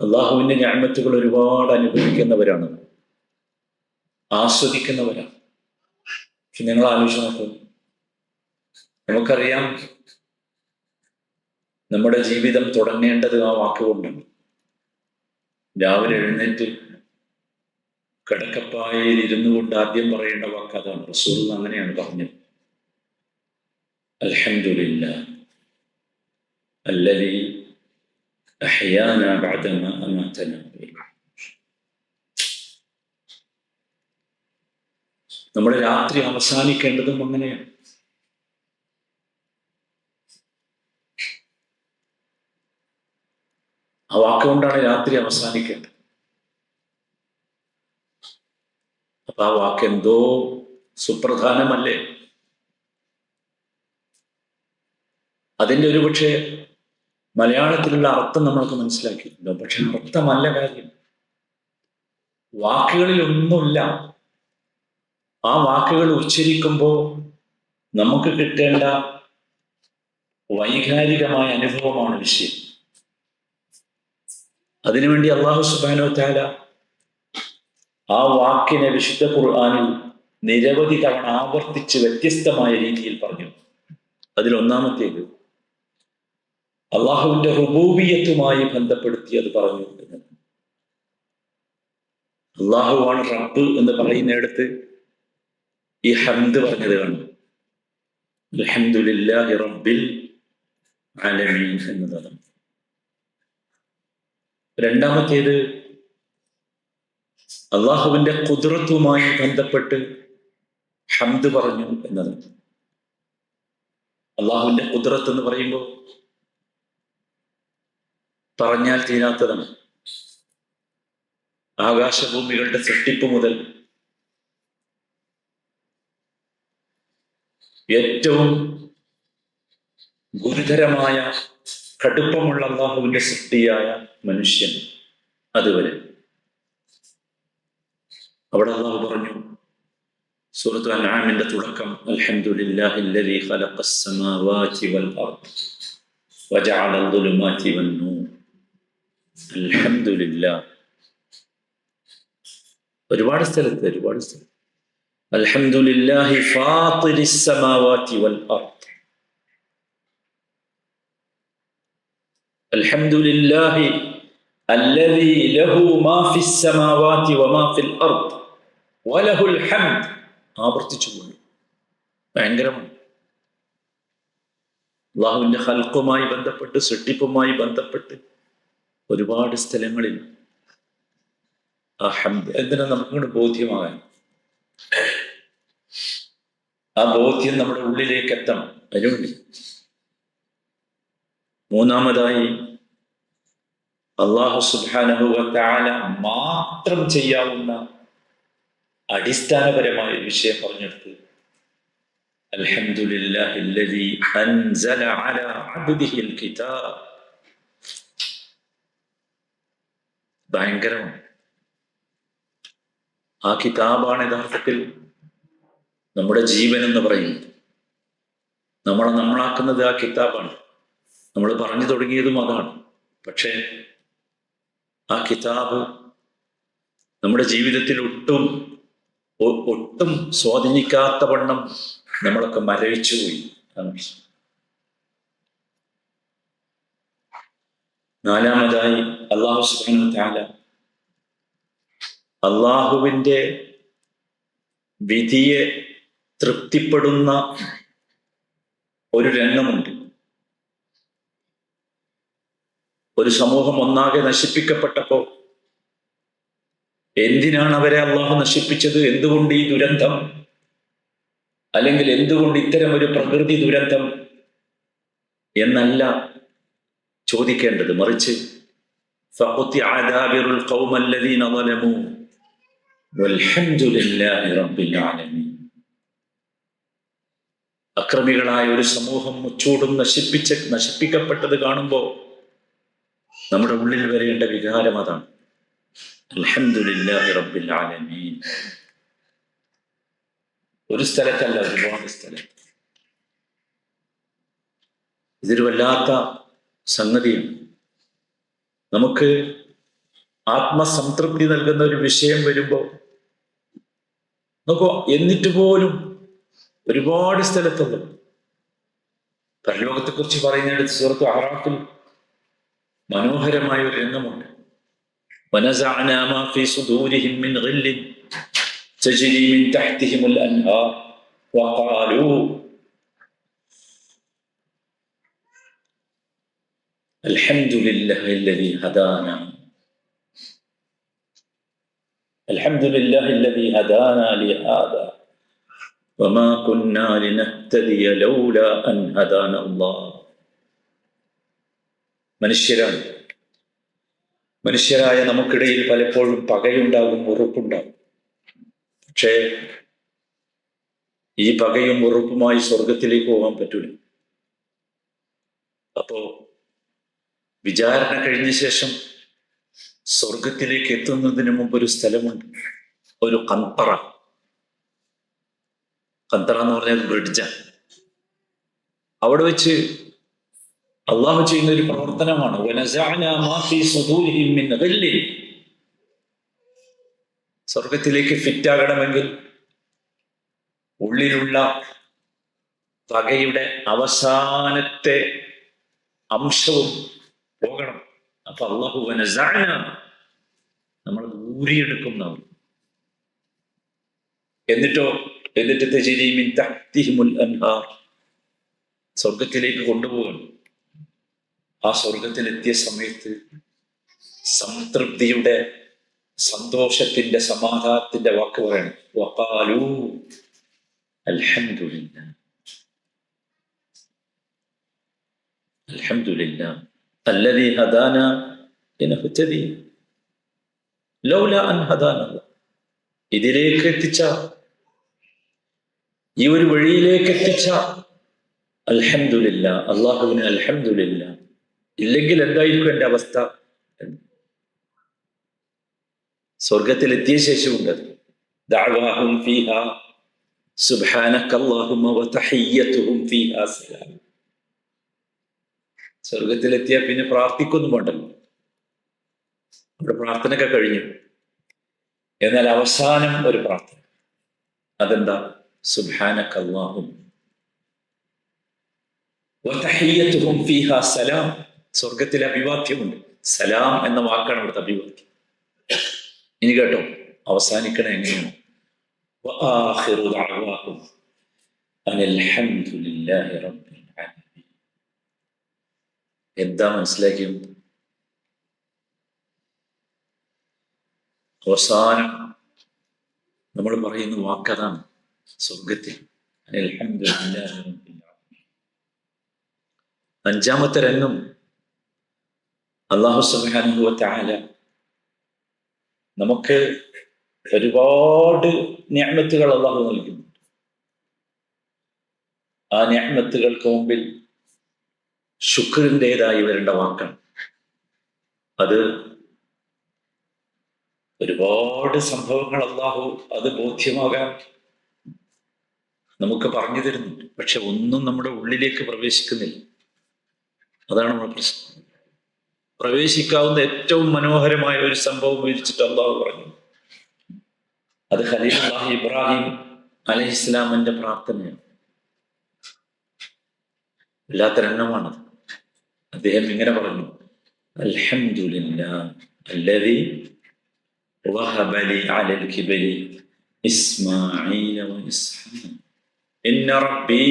അള്ളാഹുവിന്റെ നിഅമത്തുകൾ ഒരുപാട് അനുഭവിക്കുന്നവരാണ്, ആസ്വദിക്കുന്നവരാണ്. പക്ഷെ നിങ്ങൾ ആലോചിച്ച് നോക്കൂ, നമുക്കറിയാം നമ്മുടെ ജീവിതം തുടങ്ങേണ്ടത് ആ വാക്കുകൊണ്ടാണ്. രാവിലെ എഴുന്നേറ്റ് കിടക്കപ്പായയിൽ ഇരുന്നു കൊണ്ട് ആദ്യം പറയേണ്ട വാക്ക് അതാണ്. റസൂൽ അങ്ങനെയാണ് പറഞ്ഞത്, അൽഹംദുലില്ലാഹ് അല്ലദീ അഹ്യാനാ ബഅദമാ അമാതനാ. നമ്മുടെ രാത്രി അവസാനിക്കേണ്ടതും അങ്ങനെയാണ്. ആ വാക്കുകൊണ്ടാണ് രാത്രി അവസാനിക്കേണ്ടത്. അപ്പൊ ആ വാക്ക് എന്തോ സുപ്രധാനമല്ലേ? അതിൻ്റെ ഒരു പക്ഷേ മലയാളത്തിലുള്ള അർത്ഥം നമ്മൾക്ക് മനസ്സിലാക്കിയിട്ടുണ്ടോ? പക്ഷെ അർത്ഥമല്ല കാര്യം. വാക്കുകളിലൊന്നുമില്ല. ആ വാക്കുകൾ ഉച്ചരിക്കുമ്പോൾ നമുക്ക് കിട്ടേണ്ട വൈകാരികമായ അനുഭവമാണ് വിഷയം. അതിനുവേണ്ടി അല്ലാഹു സുബ്ഹാനഹു വ തആല ആ വാക്കിനെ വിശുദ്ധ ഖുർആനിൽ നിരവധി തവണ ആവർത്തിച്ച് വ്യത്യസ്തമായ രീതിയിൽ പറഞ്ഞു. അതിലൊന്നാമത്തേത് അള്ളാഹുവിന്റെ റുബൂബിയത്തുമായി ബന്ധപ്പെടുത്തി അത് പറഞ്ഞു. അള്ളാഹുവാണ് റബ്ബ് എന്ന് പറയുന്നിടത്ത് ഈ ഹംദ് പറഞ്ഞത് കാണും. അൽഹംദുലില്ലാഹി റബ്ബിൽ ആലമീൻ എന്നതാണ്. രണ്ടാമത്തേത് അള്ളാഹുവിന്റെ ഖുദ്റത്തുമായി ബന്ധപ്പെട്ട് ഹംദ് പറഞ്ഞു എന്നതാണ്. അള്ളാഹുവിന്റെ ഖുദ്റത്ത് എന്ന് പറയുമ്പോൾ പറഞ്ഞാൽ തീരാത്തതാണ്. ആകാശഭൂമികളുടെ സൃഷ്ടിപ്പ് മുതൽ ഏറ്റവും ഗുരുതരമായ കടുപ്പമുള്ള അള്ളാഹുവിന്റെ സൃഷ്ടിയായ മനുഷ്യൻ അതുവരെ അവിടെ അള്ളാഹു പറഞ്ഞു സൂറത്തുൽ അൻആമിന്റെ തുടക്കം അൽഹംദുലില്ലാഹില്ലദീ ഖലഖസ് സമാവാതി വൽ അർദ് വജഅല അദ്ദുലുമാതി വന്നൂർ. അൽഹംദുലില്ലാഹ് ഒരുപാട് സ്ഥലത്ത് അൽഹംദുലില്ലാഹി ഫാത്തിരിസ് സമാവാതി വൽ അർദ്, അൽഹംദുലില്ലാഹി അല്ലദീ ലഹു മാ ഫിസ് സമാവാതി വമാ ഫിൽ അർദ് വലഹുൽ ഹംദ്. ആവർത്തിച്ചുകൊണ്ട് ഭയങ്കരമാണ്. അല്ലാഹുവിന്റെ ഖൽഖുമായി ബന്ധപ്പെട്ട് സൃഷ്ടിപ്പുമായി ബന്ധപ്പെട്ട് ഒരുപാട് സ്ഥലങ്ങളിൽ ആ ഹംദ് എന്തിനാ നമുക്കിങ്ങനെ ബോധ്യമാകാൻ, ആ ബോധ്യം നമ്മുടെ ഉള്ളിലേക്ക് എത്തണം. അതിനുവേണ്ടി മൂന്നാമതായി അല്ലാഹു സുബ്ഹാനഹു വ തആല മാത്രം ചെയ്യാവുന്ന അടിസ്ഥാനപരമായ വിഷയം പറഞ്ഞെടുത്ത് അൽഹംദുലില്ലാഹില്ലദീ അൻസല അലാ അബ്ദിഹിൽ കിതാബ്. ഭയങ്കരമാണ്. ആ കിതാബാണ് യഥാർത്ഥത്തിൽ നമ്മുടെ ജീവൻ എന്ന് പറയുന്നത്. നമ്മളെ നമ്മളാക്കുന്നത് ആ കിതാബാണ്. നമ്മൾ പറഞ്ഞു തുടങ്ങിയതും അതാണ്. പക്ഷേ ആ കിതാബ് നമ്മുടെ ജീവിതത്തിൽ ഒട്ടും സ്വാധീനിക്കാത്ത വണ്ണം നമ്മളൊക്കെ മരവിച്ചുപോയി. നാലാമതായി അല്ലാഹു സുബ്ഹാനഹു വ തആല അള്ളാഹുവിന്റെ വിധിയെ തൃപ്തിപ്പെടുന്ന ഒരു രംഗമുണ്ട്. ഒരു സമൂഹം ഒന്നാകെ നശിപ്പിക്കപ്പെട്ടപ്പോ എന്തിനാണ് അവരെ അള്ളാഹു നശിപ്പിച്ചത്, എന്തുകൊണ്ട് ഈ ദുരന്തം, അല്ലെങ്കിൽ എന്തുകൊണ്ട് ഇത്തരം ഒരു പ്രകൃതി ദുരന്തം എന്നല്ല ചോദിക്കേണ്ടത്. മറിച്ച് ഫഖുത്തിഅ ദാബിറുൽ ഖൗമല്ലദീന ളലമൂ വൽഹംദുലില്ലാഹി റബ്ബിൽ ആലമീൻ. അക്രമികളായ ഒരു സമൂഹം മുച്ചൂടും നശിപ്പിക്കപ്പെട്ടത് കാണുമ്പോൾ നമ്മുടെ ഉള്ളിൽ വരേണ്ട വികാരം അതാണ്. അൽഹംദുലില്ലാഹി റബ്ബിൽ ആലമീൻ. ഒരു സ്ഥലത്തല്ല, ഒരുപാട് സ്ഥലത്ത്. ഇതൊരു വല്ലാത്ത സംഗതിയാണ്. നമുക്ക് ആത്മസംതൃപ്തി നൽകുന്ന ഒരു വിഷയം വരുമ്പോൾ നോക്കൂ, എന്നിട്ട് പോലും ഒരുപാട് സ്ഥലത്തുള്ള പരലോകത്തെ കുറിച്ച് പറയുന്നിടത്ത് സൂറത്ത് അഹ്റാഫിൽ മനോഹരമായ ഒരു രംഗമുണ്ട്. വനസഅനാ മാ ഫീ സുദൂരിഹിം മിൻ ഗില്ലിൻ തജ്രി മിൻ തഹ്തിഹിമുൽ അൻഹാർ വഖാലൂ അൽഹംദുലില്ലാഹില്ലദീ ഹദാനാ അൽഹംദുലില്ലാഹില്ലദീ ഹദാനാ ലിഹാദാ വമാ കുന്നാ ലിനഹ്തദിയ ലൗലാ അൻ ഹദാന അല്ലാഹ്. മനുഷ്യരായ നമുക്കിടയിൽ പലപ്പോഴും പകയുണ്ടാകും, വെറുപ്പുണ്ടാകും. പക്ഷേ ഈ പകയും വെറുപ്പുമായി സ്വർഗത്തിലേക്ക് പോകാൻ പറ്റൂല. അപ്പോ വിചാരണ കഴിഞ്ഞ ശേഷം സ്വർഗത്തിലേക്ക് എത്തുന്നതിന് മുമ്പ് ഒരു സ്ഥലമുണ്ട്, ഒരു ഖന്തറ. ഖന്തറ എന്ന് പറഞ്ഞാൽ ബ്രിഡ്ജാണ്. അവിടെ വെച്ച് അള്ളാഹു ചെയ്യുന്ന ഒരു പ്രവർത്തനമാണ്. സ്വർഗത്തിലേക്ക് ഫിറ്റാകണമെങ്കിൽ ഉള്ളിലുള്ള പകയുടെ അവസാനത്തെ അംശവും പോകണം. അപ്പൊ അള്ളാഹു നമ്മൾ ഊരിയെടുക്കുന്നവർ. എന്നിട്ട് തജ്രി മിൻ തഹ്തിഹിമുൽ അൻഹാർ, സ്വർഗത്തിലേക്ക് കൊണ്ടുപോകണം. ആ സ്വർഗത്തിലെത്തിയ സമയത്ത് സംതൃപ്തിയുടെ, സന്തോഷത്തിന്റെ, സമാധാനത്തിന്റെ വാക്ക് പറയണം. വഖാലൂ അൽഹംദുലില്ലാ, അൽഹംദുലില്ലാ അല്ലദീ ഹദാനാ ലിനഹ്തദി ലൗലാ അൻ ഹദാനാ. ഇതിലേക്ക് എത്തിച്ച, ഈ ഒരു വഴിയിലേക്ക് എത്തിച്ച അൽഹംദുലില്ലാ, അള്ളാഹുവിന് അൽഹംദുലില്ലാ. ഇല്ലെങ്കിൽ എന്തായിരിക്കും എൻ്റെ അവസ്ഥ? സ്വർഗത്തിലെത്തിയ ശേഷമുണ്ട് ദഅവാഹും ഫീഹാ സുബ്ഹാനക അല്ലാഹുമ്മ വതഹിയ്യതുഹും ഫീഹാ സലാം. സ്വർഗത്തിലെത്തിയ പിന്നെ പ്രാർത്ഥിക്കൊന്നും വേണ്ടല്ലോ, അവിടെ പ്രാർത്ഥനയൊക്കെ കഴിഞ്ഞു. എന്നാൽ അവസാനം ഒരു പ്രാർത്ഥന, അതെന്താ? സുബ്ഹാനക അല്ലാഹുമ്മ വതഹിയ്യതുഹും ഫീഹാ സലാം. സ്വർഗത്തിലെ അഭിവാദ്യമുണ്ട്. സലാം എന്ന വാക്കാണ് അവിടുത്തെ അഭിവാദ്യം. ഇനി കേട്ടോ, അവസാനിക്കണ എങ്ങനെയാണ്? വആഖിറു ദഅവാഹും അനിൽ ഹംദുലില്ലാഹി റബ്ബിൽ ആലമീൻ. എന്താ മനസ്സിലാക്കിയത്? അവസാനം നമ്മൾ പറയുന്ന വാക്കതാണ് സ്വർഗത്തിൽ അനിൽ ഹംദുലില്ലാഹി റബ്ബിൽ ആലമീൻ. അഞ്ചാമത്തെ രംഗം, അല്ലാഹു സുബ്ഹാനഹു വ തആല നമുക്ക് ഒരുപാട് നിഅമത്തുകൾ അല്ലാഹു നൽകുന്നുണ്ട്. ആ നിഅമത്തുകൾക്ക് മുമ്പിൽ ശുക്രിൻ്റെതായി വരേണ്ട വാക്കാണ് അത്. ഒരുപാട് സംഭവങ്ങൾ അല്ലാഹു അത് ബോധ്യമാകാൻ നമുക്ക് പറഞ്ഞു തരുന്നുണ്ട്. പക്ഷെ ഒന്നും നമ്മുടെ ഉള്ളിലേക്ക് പ്രവേശിക്കുന്നില്ല. അതാണ് നമ്മുടെ പ്രശ്നം. പ്രവേശിക്കാവുന്ന ഏറ്റവും മനോഹരമായ ഒരു സംഭവം വിവരിച്ചിട്ട് അല്ലാഹു പറഞ്ഞു. അത് ഖലീലുല്ലാഹി ഇബ്രാഹിം അലൈഹിസ്സലാമിന്റെ പ്രാർത്ഥനയാണ്. വല്ലാത്ത രംഗമാണത്. അദ്ദേഹം ഇങ്ങനെ പറഞ്ഞു, അൽഹംദുലില്ലാഹി അല്ലദീ വഹബ ലി അലൽ കിബരി ഇസ്മാഈല വ ഇസ്ഹാഖ ഇന്ന റബ്ബീ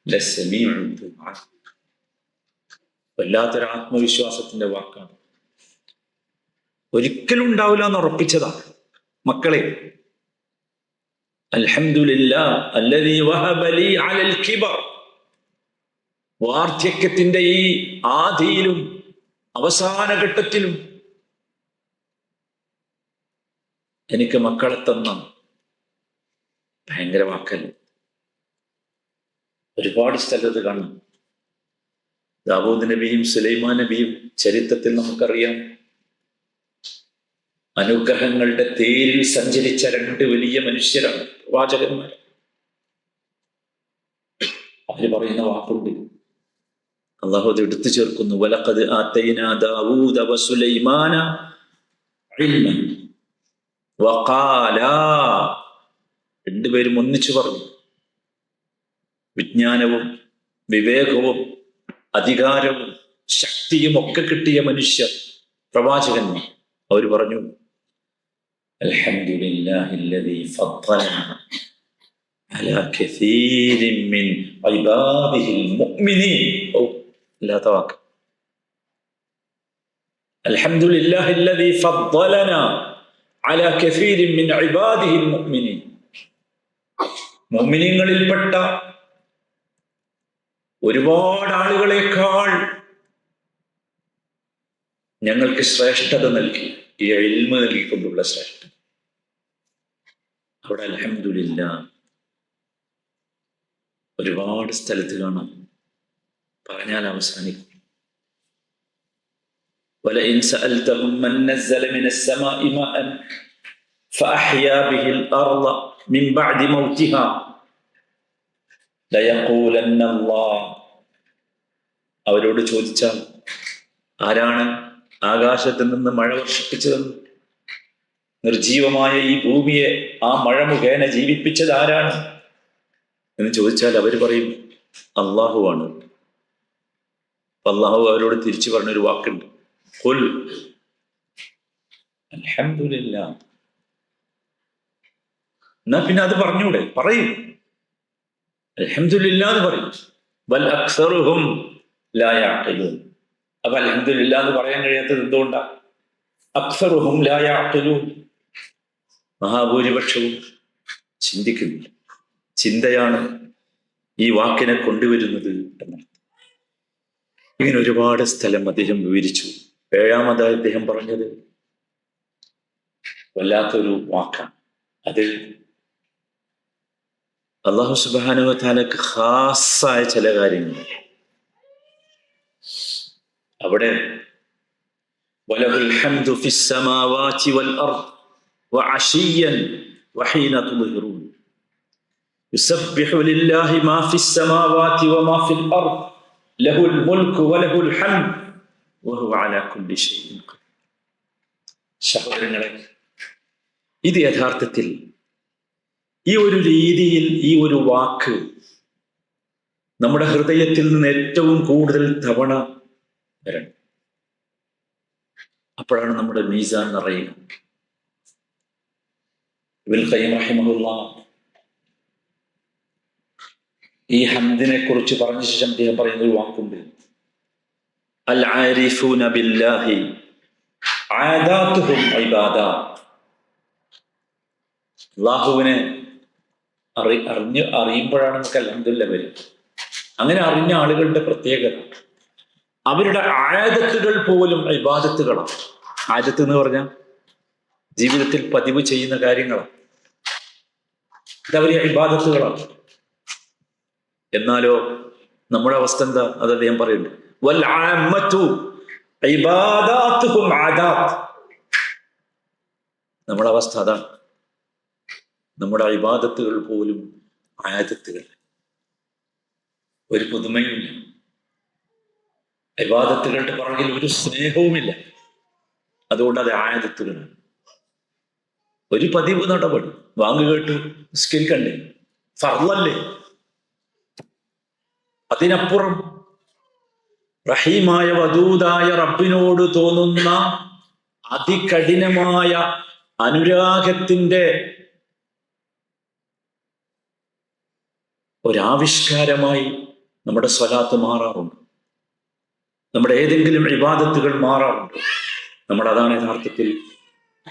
ലസമീഉ ദുആ. വല്ലാത്തൊരു ആത്മവിശ്വാസത്തിന്റെ വാക്കാണ്. ഒരിക്കലും ഉണ്ടാവില്ല എന്ന് ഉറപ്പിച്ചതാണ്. മക്കളെ, അൽഹംദുലില്ലാഹി അല്ലദീ വഹബ ലി അലൽ കിബർ, വാർദ്ധക്യത്തിന്റെ ഈ ആദിയിലും അവസാന ഘട്ടത്തിലും എനിക്ക് മക്കളെ തന്ന ഭയങ്കര വാക്കല്ലേ. ഒരുപാട് സ്ഥലത്ത് കാണും. ദാവൂദ് നബിയും സുലൈമാൻ നബിയും ചരിത്രത്തിൽ നമുക്കറിയാം. അനുഗ്രഹങ്ങളുടെ തേരിൽ സഞ്ചരിച്ച രണ്ട് വലിയ മനുഷ്യരാണ്, പ്രവാചകന്മാർ. അവര് പറയുന്ന വാക്കുണ്ട്, അല്ലാഹു അത് എടുത്തു ചേർക്കുന്നു. വലഖദ് ആതൈനാ ദാവൂദ വസുലൈമാന ഇൽമൻ വഖാലാ. രണ്ടുപേരും ഒന്നിച്ചു പറഞ്ഞു. വിജ്ഞാനവും വിവേകവും അധികാരവും ശക്തിയും ഒക്കെ കിട്ടിയ മനുഷ്യർ, പ്രവാചകന്മാർ. അവർ പറഞ്ഞു, അൽഹംദുലില്ലാഹില്ലദീ ഫദ്ദലനാ അലാ കസീരിൻ മിൻ ഇബാദിഹിൽ മുഅ്മിനീൻ. ഇല്ലാത്ത വാക്ക്. അൽഹംദുലില്ലാഹില്ലദീ ഫദ്ദലനാ അലാ കസീരിൻ മിൻ ഇബാദിഹിൽ മുഅ്മിനീൻ. മുഅ്മിനീങ്ങളിൽപ്പെട്ട ഒരുപാട് ആളുകളെക്കാൾ ഞങ്ങൾക്ക് ശ്രേഷ്ഠത നൽകി, ഈ ഇൽമ നൽകിക്കൊണ്ടുള്ള ശ്രേഷ്ഠത. അവിടെ അൽഹംദുലില്ലാഹ് ഒരുപാട് സ്ഥലത്ത് കാണാം. പറഞ്ഞാൽ അവസാനിക്കും. വലഇൻ സഅൽതഹും മൻ നസ്സല മിനസ് സമാഇ മാഅൻ ഫഅഹ്യാ ബിഹിൽ അർള മിൻ ബഅദി മൗതിഹാ ലയഖൂലന്ന അല്ലാഹ്, അവരോട് ചോദിച്ചാൽ ആരാണ് ആകാശത്ത് നിന്ന് മഴ വർഷിപ്പിച്ചതെന്ന്, നിർജീവമായ ഈ ഭൂമിയെ ആ മഴ മുഖേന ജീവിപ്പിച്ചത് ആരാണ് എന്ന് ചോദിച്ചാൽ അവർ പറയും അള്ളാഹുവാണ്. അള്ളാഹു അവരോട് തിരിച്ചു പറഞ്ഞൊരു വാക്കുണ്ട്, ഖുൽ അൽഹംദുലില്ലാഹ്. എന്നാ പിന്നെ അത് പറഞ്ഞൂടെ? പറയും, അൽഹംദുലില്ലാഹ് എന്ന് പറയും. ബൽ അക്സറുഹും ലാ യഅഖിലൂൻ. അപ്പൊ അൽഹംദുലില്ലാഹ് എന്ന് പറയാൻ കഴിയാത്തത് എന്തുകൊണ്ടാ? അക്സറുഹും ലാ യഅഖിലൂൻ, മഹാഭൂരിപക്ഷവും ചിന്തിക്കുന്നില്ല. ചിന്തയാണ് ഈ വാക്കിനെ കൊണ്ടുവരുന്നത് എന്നർത്ഥം. ഇങ്ങനെ ഒരുപാട് സ്ഥലം അദ്ദേഹം വിവരിച്ചു. ഏഴാമതായി അദ്ദേഹം പറഞ്ഞത് വല്ലാത്തൊരു വാക്കാണ്. അത് അല്ലാഹു സുബ്ഹാനഹു വ തആലക്ക് ഖാസ്സായ ചില കാര്യങ്ങൾ. അവിടെ വലഹുൽ ഹംദു ഫിസ് സമാവാതി വൽ അർദ് വഅശിയ്യൻ വഹീന തുദ്ഹിറൂൻ യുസബ്ബിഹു ലില്ലാഹി മാ ഫിസ് സമാവാതി വമാ ഫിൽ അർദ് ലഹുൽ മുൽക്കു വലഹുൽ ഹംദ് വഹുവ അലാ കുല്ലി ഷൈഇൻ ഖദീർ. സഹോദരങ്ങളെ, ഇത് യഥാർത്ഥത്തിൽ ഈ ഒരു രീതിയിൽ ഈ ഒരു വാക്ക് നമ്മുടെ ഹൃദയത്തിൽ നിന്ന് ഏറ്റവും കൂടുതൽ തവണ വരണം. അപ്പോഴാണ് നമ്മുടെ മീസാൻ നിറയുക. ഇബ്നുൽ ഖയ്യിം റഹിമഹുല്ലാഹ് ഈ ഹംദിനെ കുറിച്ച് പറഞ്ഞ ശേഷം അദ്ദേഹം പറയുന്ന ഒരു വാക്കുണ്ട്, അൽ ആരിഫൂന ബില്ലാഹി ആദാതുഹും ഇബാദാത്ത്. അല്ലാഹുവിനെ അറിയുമ്പോഴാണ് നമുക്ക് അൽഹംദുലില്ലാഹ് വരും. അങ്ങനെ അറിഞ്ഞ ആളുകളുടെ പ്രത്യേകത അവരുടെ ആദത്തുകൾ പോലും ഇബാദത്തുകളാണ്. ആദത്ത് എന്ന് പറഞ്ഞാൽ ജീവിതത്തിൽ പതിവ് ചെയ്യുന്ന കാര്യങ്ങളാണ്. ഇതവരെ ഇബാദത്തുകളാണ്. എന്നാലോ നമ്മുടെ അവസ്ഥ എന്താ? അത് അദ്ദേഹം പറയുന്നുണ്ട്, വൽ ആമ്മതു ഇബാദാതുഹും ആദാത്ത്. നമ്മുടെ അവസ്ഥ അതാണ്. നമ്മുടെ ഇബാദത്തുകൾ പോലും ആദത്തുകൾ, ഒരു പുതുമയുമില്ല. ഇബാദത്തുകളുടെ പുറകിൽ ഒരു സ്നേഹവുമില്ല. അതുകൊണ്ട് അത് ആദത്തുകളാണ്. ഒരു പതിവ് നടപടി, വാങ്ങു കേട്ടു നിസ്കരിക്കണ്ടേ, ഫർളല്ലേ. അതിനപ്പുറം റഹീമായ വദൂദായ റബ്ബിനോട് തോന്നുന്ന അതികഠിനമായ അനുരാഗത്തിന്റെ ഒരാവിഷ്കാരമായി നമ്മുടെ സ്വലാത്ത് മാറാറുണ്ട്. നമ്മുടെ ഏതെങ്കിലും ഇബാദത്തുകൾ മാറാറുണ്ട്. നമ്മൾ അതാണ് യഥാർത്ഥത്തിൽ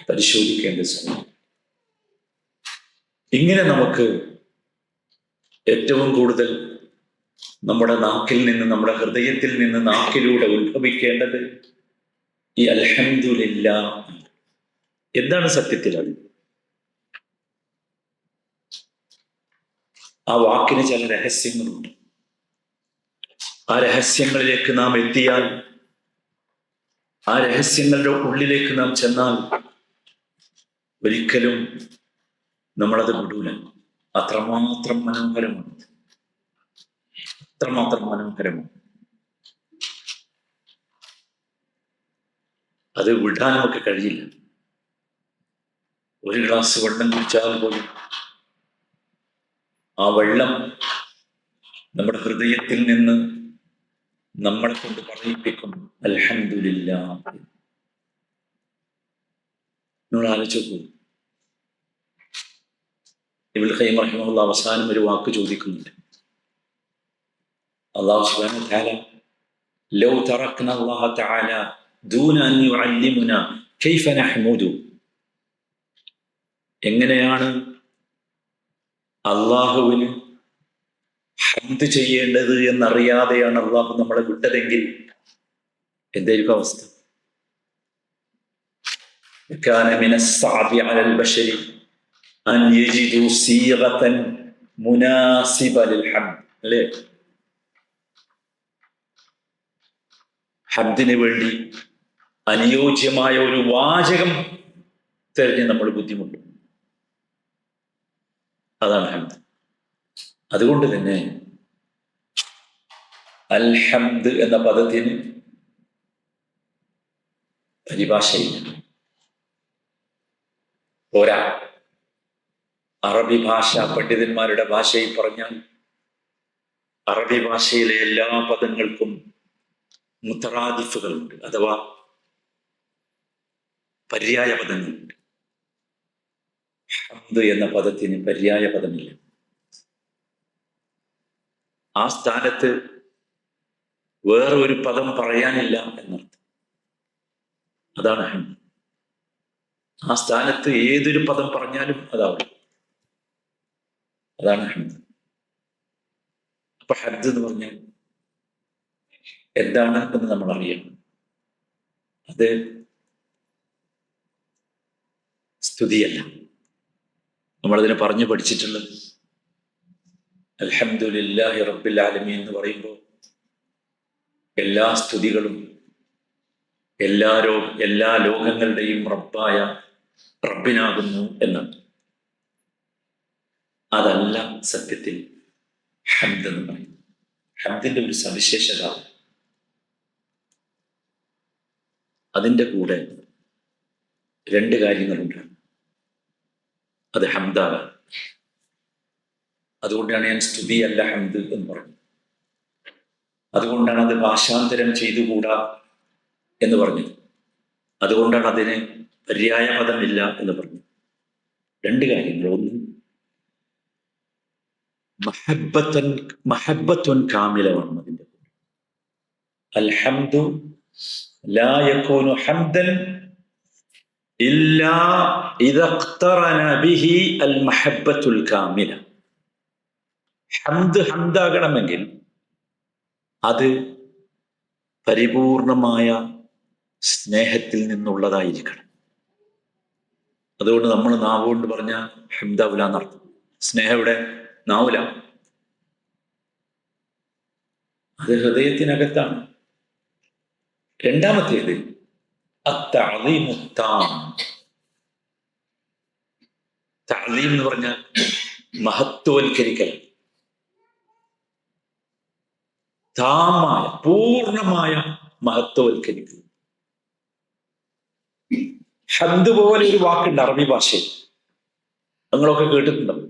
പരിശോധിക്കേണ്ട സമയം. ഇങ്ങനെ നമുക്ക് ഏറ്റവും കൂടുതൽ നമ്മുടെ നാക്കിൽ നിന്ന്, നമ്മുടെ ഹൃദയത്തിൽ നിന്ന് നാക്കിലൂടെ ഉത്ഭവിക്കേണ്ടത് ഈ അൽഹംദുലില്ലാഹ്. എന്താണ് സത്യത്തിൽ അത്? ആ വാക്കിന് ചില രഹസ്യങ്ങളുണ്ട്. ആ രഹസ്യങ്ങളിലേക്ക് നാം എത്തിയാൽ, ആ രഹസ്യങ്ങളുടെ ഉള്ളിലേക്ക് നാം ചെന്നാൽ ഒരിക്കലും നമ്മളത് വിടൂല. അത്രമാത്രം മനോഹരമാണ്, അത്രമാത്രം മനോഹരമാണ്. അത് വിടാൻ നമുക്ക് കഴിയില്ല. ഒരു ഗ്ലാസ് വെള്ളം കുടിച്ചാൽ പോലും ആ വെള്ളം നമ്മുടെ ഹൃദയത്തിൽ നിന്ന് നമ്മളെ കൊണ്ട് പറയിപ്പിക്കും അൽഹംദുലില്ലാഹ്. നിങ്ങൾ ആലോചിച്ചു. ഇബ്നുൽ ഖയ്യിം റഹിമഹുല്ലാഹ് അവസാനം ഒരു വാക്ക് ചോദിക്കുന്നുണ്ട്. അല്ലാഹു സുബ്ഹാനഹു വ തആല ലൗ തറക്ന അല്ലാഹ തആല ദൂന അൻ യുഅല്ലിമുന കൈഫ നഹ്മുദു. എങ്ങനെയാണ് അള്ളാഹുവിന് ഹംദ് ചെയ്യേണ്ടത് എന്നറിയാതെയാണ് അള്ളാഹു നമ്മളെ വിട്ടതെങ്കിൽ എന്തായിരിക്കും അവസ്ഥ? കാന മിനസ് സഅബി അലൽ ബശരി അൻ യജിദു സീഗതൻ മുനാസിബ ലിൽ ഹംദ്. അല്ലേ? ഹംദിന് വേണ്ടി അനുയോജ്യമായ ഒരു വാചകം തിരഞ്ഞ് നമ്മൾ ബുദ്ധിമുട്ടും. അതാണ് ഹംദ്. അതുകൊണ്ട് തന്നെ അൽഹംദ് എന്ന പദത്തിന് പരിഭാഷയില്ല. പോരാ, അറബി ഭാഷാ പണ്ഡിതന്മാരുടെ ഭാഷയിൽ പറഞ്ഞാൽ അറബി ഭാഷയിലെ എല്ലാ പദങ്ങൾക്കും മുത്തറാദിഫുകളുണ്ട്, അഥവാ പര്യായ പദങ്ങളുണ്ട്. ഹംദ് എന്ന പദത്തിന് പര്യായ പദമില്ല. ആ സ്ഥാനത്ത് വേറെ ഒരു പദം പറയാനില്ല എന്നർത്ഥം. അതാണ് ഹംദ്. ആ സ്ഥാനത്ത് ഏതൊരു പദം പറഞ്ഞാലും അതാവും. അതാണ് ഹംദ്. അപ്പൊ ഹംദ് എന്ന് പറഞ്ഞാൽ എന്താണ് എന്ന് നമ്മൾ അറിയണം. അത് സ്തുതിയല്ല. നമ്മളതിനെ പറഞ്ഞു പഠിച്ചിട്ടുള്ളത് അൽഹംദുലില്ലാഹി റബ്ബിൽ ആലമീൻ എന്ന് പറയുമ്പോൾ എല്ലാ സ്തുതികളും എല്ലാ ലോകങ്ങളുടെയും റബ്ബായ റബ്ബിനാകുന്നു എന്നാണ്. അതല്ല സത്യത്തിൽ ഹംദ് എന്ന് പറയുന്നത്. ഹംദിന്റെ ഒരു സവിശേഷത, അതിൻ്റെ കൂടെ രണ്ട് കാര്യങ്ങളുണ്ട്. അത് ഹംദാണ്. അതുകൊണ്ടാണ് ഞാൻ സ്തുതി അല്ല ഹംദ് എന്ന് പറഞ്ഞത്. അതുകൊണ്ടാണ് അത് ഭാഷാന്തരം ചെയ്തുകൂടാ എന്ന് പറഞ്ഞത്. അതുകൊണ്ടാണ് അതിന് പര്യായ പദമില്ല എന്ന് പറഞ്ഞത്. രണ്ട് കാര്യങ്ങൾ. ഒന്ന്, മഹബ്ബത്തുൻ കാമിലമാണ് അതിൻ്റെ. അൽഹംദു ലാ യകൂനു ഹംദൻ ഇല്ലാ ഇദാ ഇഖ്തറന ബിഹി അൽ മഹബ്ബത്തുൽ കാമില. ഹംദ് ഹംദാകണമെങ്കിൽ അത് പരിപൂർണമായ സ്നേഹത്തിൽ നിന്നുള്ളതായിരിക്കണം. അതുകൊണ്ട് നമ്മൾ നാവുകൊണ്ട് പറഞ്ഞ ഹംദാവുല എന്നർത്ഥം. സ്നേഹം ഇവിടെ നാവുല, അത് ഹൃദയത്തിനകത്താണ്. രണ്ടാമത്തേത് അത്തഅദീമു താം. തഅദീം എന്ന് പറഞ്ഞാൽ മഹത്വവൽക്കരിക്കൽ. താമായ പൂർണ്ണമായ മഹത്വവൽക്കരിക്കൽ. ഹംദ് പോലെ ഒരു വാക്കുണ്ട് അറബി ഭാഷയിൽ, നിങ്ങളൊക്കെ കേട്ടിട്ടുണ്ടാവും,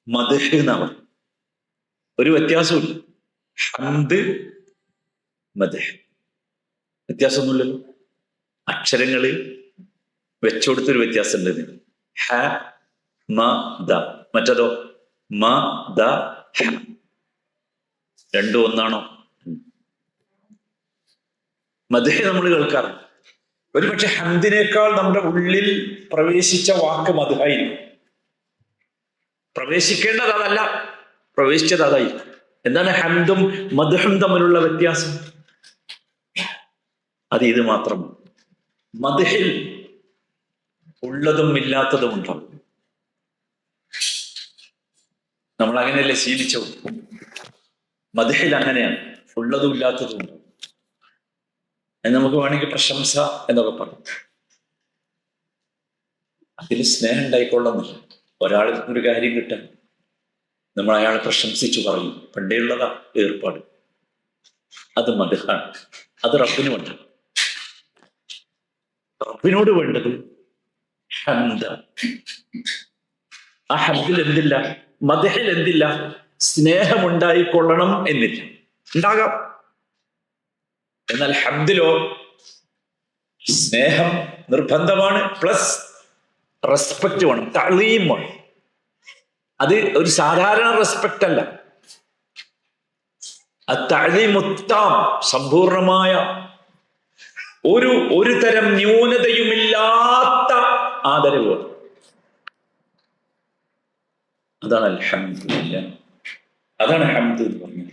മദ്ഹ് എന്നാണ്. ഒരു വ്യത്യാസമില്ല. ഹംദ്, മദ്ഹ് വ്യത്യാസമൊന്നുമില്ലല്ലോ. അക്ഷരങ്ങള് വെച്ചുകൊടുത്തൊരു വ്യത്യാസം ഉണ്ട്. ഹ മ ദ, മറ്റതോ മ ദ ഹ. രണ്ടും ഒന്നാണോ? മദ്ഹ് നമ്മൾ കേൾക്കാറുണ്ട്. ഒരുപക്ഷെ ഹംദിനേക്കാൾ നമ്മുടെ ഉള്ളിൽ പ്രവേശിച്ച വാക്ക് മദ്ഹായിരിക്കും. പ്രവേശിക്കേണ്ടത് അതല്ല, പ്രവേശിച്ചത് അതായിരിക്കും. എന്താണ് ഹംദും മദ്ഹും തമ്മിലുള്ള വ്യത്യാസം? അത് ഇത് മാത്രമാണ്. മദ്ഹിൽ ഉള്ളതും ഇല്ലാത്തതും ഉണ്ടാവും. നമ്മൾ അങ്ങനെയല്ലേ ശീലിച്ചു. മദ്ഹിൽ അങ്ങനെയാണ്, ഉള്ളതും ഇല്ലാത്തതും ഉണ്ടാവും. നമുക്ക് വേണമെങ്കിൽ പ്രശംസ എന്നൊക്കെ പറയും. അതിൽ സ്നേഹം ഉണ്ടായിക്കൊള്ളുന്നില്ല. ഒരാളിൽ ഒരു കാര്യം കിട്ടാൻ നമ്മൾ അയാളെ പ്രശംസിച്ചു പറയും. പണ്ടേ ഉള്ളതാ ഏർപ്പാട്. അത് മദ്ഹാണ്. അത് റബ്ബിന് വേണ്ട. റബ്ബിനോട് വേണ്ടത് ഹംദ. ആ ഹംദിൽ എന്തില്ല? മദ്ഹിൽ എന്തില്ല? സ്നേഹമുണ്ടായിക്കൊള്ളണം എന്നില്ല. ഉണ്ടാകാം. എന്നാൽ ഹംദിലോ സ്നേഹം നിർബന്ധമാണ്, പ്ലസ് റെസ്പെക്റ്റ് വേണം, തഅ്ലീം വേണം. അത് ഒരു സാധാരണ റെസ്പെക്റ്റ് അല്ല. അത്തഅ്ലീമു താം, സമ്പൂർണമായ ഒരു തരം ന്യൂനതയുമില്ലാത്ത ആദരവ്. അതാണ് അൽഹംദുലില്ലാഹ്. അതാണ് ഹംദ് എന്ന് പറഞ്ഞത്.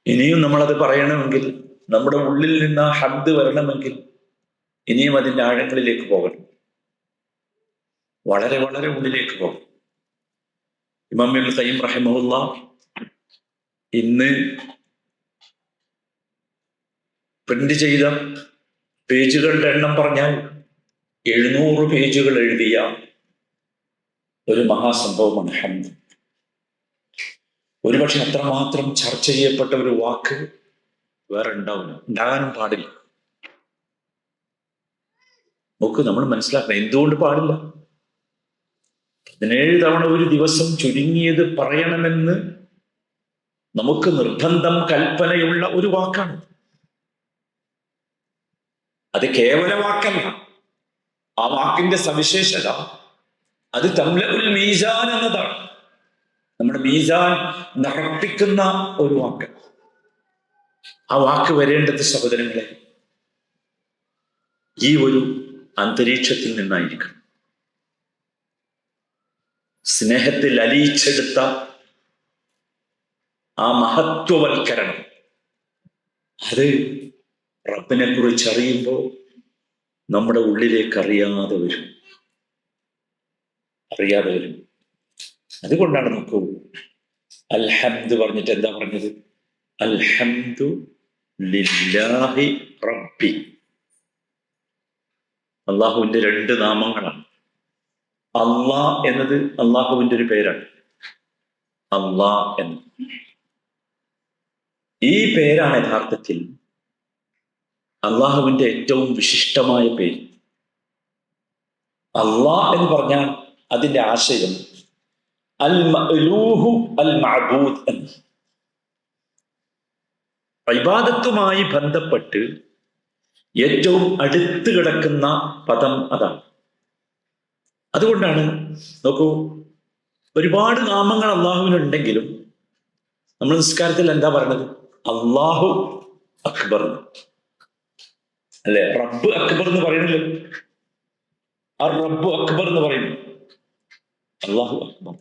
ഇനിയും നമ്മളത് പറയണമെങ്കിൽ, നമ്മുടെ ഉള്ളിൽ നിന്ന് ആ ഹംദ് വരണമെങ്കിൽ ഇനിയും അതിൻ്റെ ആഴങ്ങളിലേക്ക് പോകണം. വളരെ വളരെ ഉള്ളിലേക്ക് പോകണം. ഇമാം ഇബ്നുൽ ഖയ്യിം റഹിമഹുല്ലാഹ് ഇന്ന് പ്രിന്റ് ചെയ്ത പേജുകളുടെ എണ്ണം പറഞ്ഞാൽ 700 പേജുകൾ എഴുതിയ ഒരു മഹാസംഭവമാണ് ഹംദ്. ഒരുപക്ഷെ അത്രമാത്രം ചർച്ച ചെയ്യപ്പെട്ട ഒരു വാക്ക് വേറെ ഉണ്ടാകാനും പാടില്ല. നോക്ക്, നമ്മൾ മനസ്സിലാക്കണം എന്തുകൊണ്ട് പാടില്ല. 17 തവണ ഒരു ദിവസം ചുരുങ്ങിയത് പറയണമെന്ന് നമുക്ക് നിർബന്ധം, കൽപ്പനയുള്ള ഒരു വാക്കാണ്. അത് കേവല വാക്കല്ല. ആ വാക്കിന്റെ സവിശേഷത അത് തംലഉൽ മീസാൻ എന്നതാണ്. നമ്മുടെ മീസാൻ നിറപ്പിക്കുന്ന ഒരു വാക്ക്. ആ വാക്ക് വരേണ്ടത് സഹോദരങ്ങളെ ഈ ഒരു അന്തരീക്ഷത്തിൽ നിന്നായിരിക്കണം. സ്നേഹത്തിൽ അലിയിച്ചെടുത്ത ആ മഹത്വവൽക്കരണം അത് റബ്ബിനെ കുറിച്ച് അറിയുമ്പോൾ നമ്മുടെ ഉള്ളിലേക്ക് അറിയാതെ വരും. അതുകൊണ്ടാണ് നോക്കൂ, അൽഹംദ് പറഞ്ഞിട്ട് എന്താ പറഞ്ഞത്? അൽഹംദു ലില്ലാഹി റബ്ബി. അള്ളാഹുവിന്റെ 2 നാമങ്ങളാണ്. അള്ളാ എന്നത് അള്ളാഹുവിന്റെ ഒരു പേരാണ്. അള്ളാ എന്ന് ഈ പേരാണ് യഥാർത്ഥത്തിൽ അള്ളാഹുവിന്റെ ഏറ്റവും വിശിഷ്ടമായ പേര്. അള്ളാ എന്ന് പറഞ്ഞാൽ അതിന്റെ ആശയം അൽ മഅലൂഹു അൽ മഅബൂദ് എന്ന്. ഇബാദത്തുമായി ബന്ധപ്പെട്ട് ഏറ്റവും അടുത്ത് കിടക്കുന്ന പദം അതാണ്. അതുകൊണ്ടാണ് നോക്കൂ, ഒരുപാട് നാമങ്ങൾ അള്ളാഹുവിനുണ്ടെങ്കിലും നമ്മൾ നിസ്കാരത്തിൽ എന്താ പറയണത്? അള്ളാഹു അക്ബർ അല്ലെ? റബ്ബ് അക്ബർ എന്ന് പറയുന്നില്ല. റബ്ബ് അക്ബർ എന്ന് പറയുന്നു. അള്ളാഹു അക്ബർ.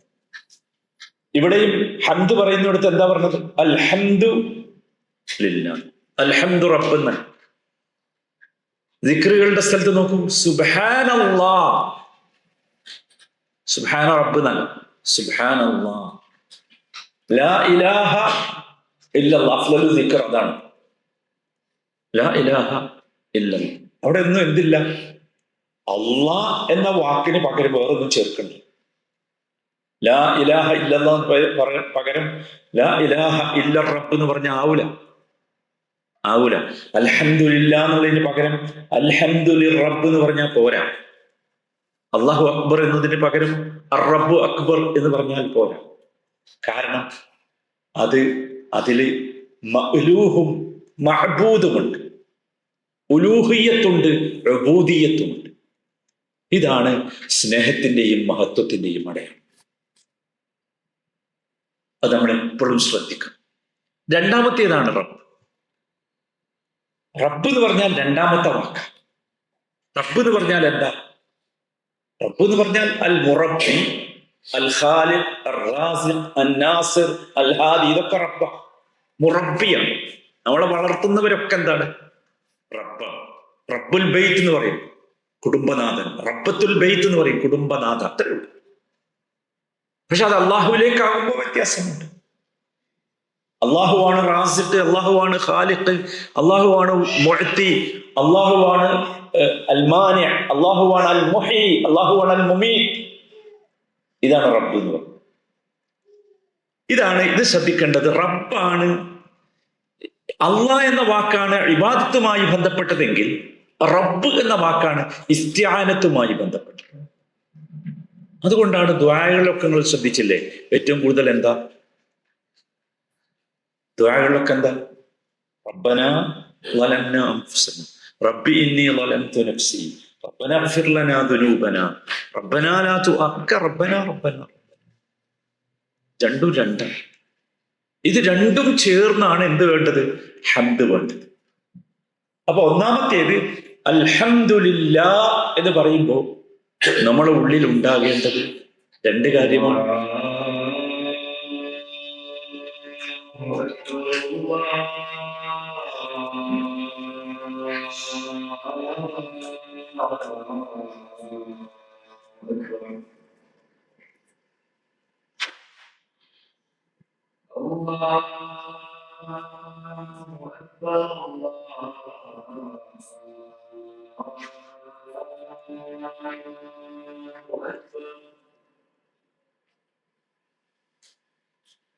ഇവിടെയും ഹംദ് പറയുന്നിടത്ത് എന്താ പറഞ്ഞത്? അൽഹംദു ലില്ലാഹ്, അൽഹംദു റബ്ബ് എന്നാണ്. ദിക്റുകളുടെ സ്ഥലത്ത് നോക്കൂ, സുബ്ഹാനല്ലാഹ്, സുബ്ഹാന റബ്ബ് എന്നാണ്. സുബ്ഹാനല്ലാഹ്, ലാ ഇലാഹ ഇല്ലല്ലാഹ്. അഫ്ളലു ദിക്ർ അതാണ്, ലാ ഇലാഹ ഇല്ലല്ലാഹ്. അവിടെ ഒന്നും എന്തില്ല, അള്ളാഹ് എന്ന വാക്കിന് പകരം വേറൊന്നും ചേർക്കണ്ട. ലാ ഇലാഹ ഇല്ലല്ലാഹ് പകരം ലാ ഇലാഹ ഇല്ല റബ്ബ് എന്ന് പറഞ്ഞ ആവൂല. അൽഹംദുലില്ലാഹ് എന്നുള്ളതിന് പകരം അൽഹംദുലിർ റബ്ബ് എന്ന് പറഞ്ഞാൽ പോരാ. അള്ളാഹു അക്ബർ എന്നതിന് പകരം റബ്ബു അക്ബർ എന്ന് പറഞ്ഞാൽ പോരാ. കാരണം അതില് മഅലൂഹും മഅബൂദുമുണ്ട്, ഉലൂഹിയത്തുണ്ട്, ഉബൂദിയത്തുമുണ്ട്. ഇതാണ് സ്നേഹത്തിന്റെയും മഹത്വത്തിന്റെയും അടയാളം. അത് നമ്മൾ എപ്പോഴും ശ്രദ്ധിക്കണം. രണ്ടാമത്തേതാണ് റബ്ബ്. റബ്ബ് എന്ന് പറഞ്ഞാൽ രണ്ടാമത്തെ വാക്ക്. റബ്ബ് എന്ന് പറഞ്ഞാൽ എന്താ? റബ്ബ് എന്ന് പറഞ്ഞാൽ അൽ മുറബ്ബി, അൽ ഖാലിഖ്, അൽ റാസിഖ്, അൽ നാസിർ, അൽ ഹാദി. ഇതൊക്കെ റബ്ബ, മുറബ്ബിയാണ്. നമ്മളെ വളർത്തുന്നവരൊക്കെ എന്താണ്? റബ്ബാണ്. റബ്ബുൽ ബൈത്ത് എന്ന് പറയും കുടുംബനാഥൻ, റബ്ബത്തുൽ ബൈത്ത് എന്ന് പറയും കുടുംബനാഥ. അത്രേ ഉള്ളൂ. പക്ഷെ അത് അള്ളാഹുവിലേക്കാകുമ്പോൾ വ്യത്യാസമുണ്ട്. അള്ളാഹുവാണ് റാസിഖ്, അള്ളാഹുവാണ് ഖാലിഖ്, അള്ളാഹുവാണ് മുഅ്തി, അള്ളാഹുവാണ് അൽ മാനി, അള്ളാഹുവാണ് അൽ മുഹി, അള്ളാഹുവാണ് അൽ മുമീത്. ഇതാണ് റബ്ബ് എന്ന് പറയുന്നത്. ഇത് ശ്രദ്ധിക്കേണ്ടത്. റബ്ബാണ്, അള്ളാഹ് എന്ന വാക്കാണ് ഇബാദത്തുമായി ബന്ധപ്പെട്ടതെങ്കിൽ റബ്ബ് എന്ന വാക്കാണ് ഇസ്തിആനത്തുമായി ബന്ധപ്പെട്ടത്. അതുകൊണ്ടാണ് ദുആകളിലൊക്കെ നിങ്ങൾ ശ്രദ്ധിച്ചില്ലേ, ഏറ്റവും കൂടുതൽ എന്താ ദുആകളിലൊക്കെ എന്താ? റബ്ബനാ ളലംനാ അൻഫുസനാ, റബ്ബി ഇന്നി ളലംതു നഫ്സി, റബ്ബനാ ഇഗ്ഫിർ ലനാ ദുനൂബനാ, റബ്ബനാ ലാ തുഅഖിർ റബ്ബനാ. രണ്ടും. ഇത് രണ്ടും ചേർന്നാണ് എന്ത് വേണ്ടത്? ഹംദ് വേണ്ടത്. അപ്പൊ ഒന്നാമത്തേത് അൽഹംദുലില്ലാഹ് എന്ന് പറയുമ്പോൾ നമ്മുടെ ഉള്ളിൽ ഉണ്ടാകേണ്ടത് 2 കാര്യമാണ്.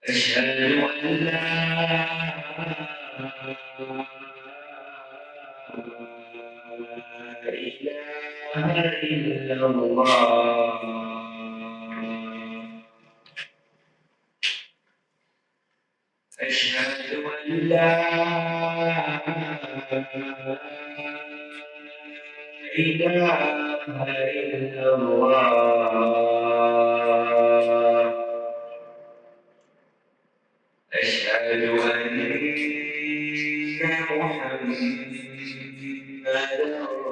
أشهد أن لا إله إلا الله. أشهد أن لا إله إلا الله. أشهد أن محمدا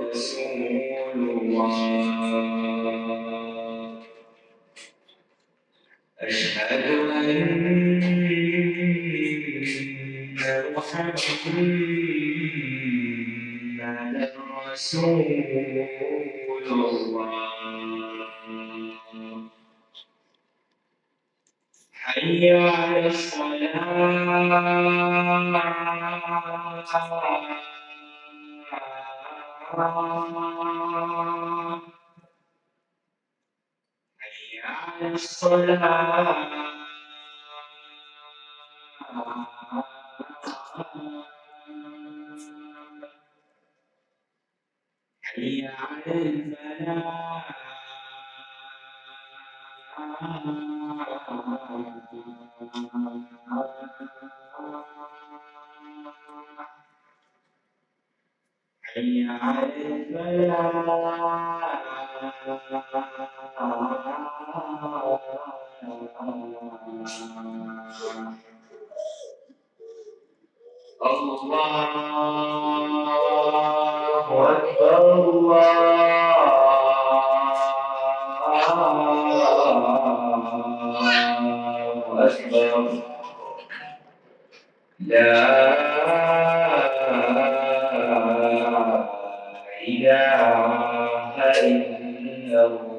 رسول الله. أشهد أن محمدا رسول الله. حي على الصلاة. حي على الصلاة. حي على الفلاح. حي على الفلاح. الله أكبر. الله أكبر. لا إله إلا الله.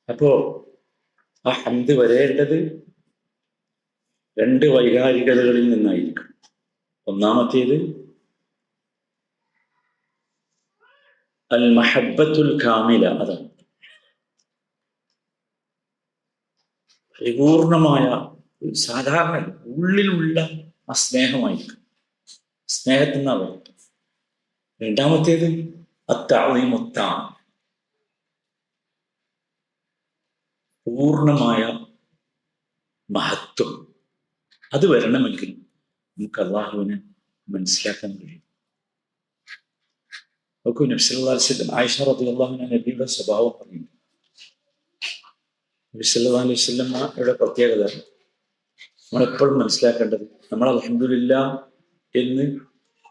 അപ്പോ ആ ഹംദ് വരേണ്ടത് രണ്ട് വൈകാരികതകളിൽ നിന്നായിരിക്കും. ഒന്നാമത്തേത് അൽ മഹബ്ബത്തുൽ കാമില, അതാണ് പരിപൂർണമായ സാധാരണ ഉള്ളിലുള്ള ആ സ്നേഹമായിരിക്കും, സ്നേഹത്തിൽ നിന്നാണ് പറയുന്നത്. രണ്ടാമത്തേത് അത്തഅളീമുത്താം, പൂർണമായ മഹത്വം. അത് വരണമെങ്കിൽ നമുക്ക് അള്ളാഹുവിനെ മനസ്സിലാക്കാൻ കഴിയും. നോക്കൂ, നബി സല്ലല്ലാഹു അലൈഹി വസല്ലം ആയിഷ റളിയല്ലാഹു അൻഹ നബിയുടെ സ്വഭാവം പറയുന്നു. നബി സല്ലല്ലാഹു അലൈഹി വസല്ലമയുടെ പ്രത്യേകത നമ്മളെപ്പോഴും മനസ്സിലാക്കേണ്ടത്, നമ്മൾ അൽഹംദുലില്ലാഹ് എന്ന്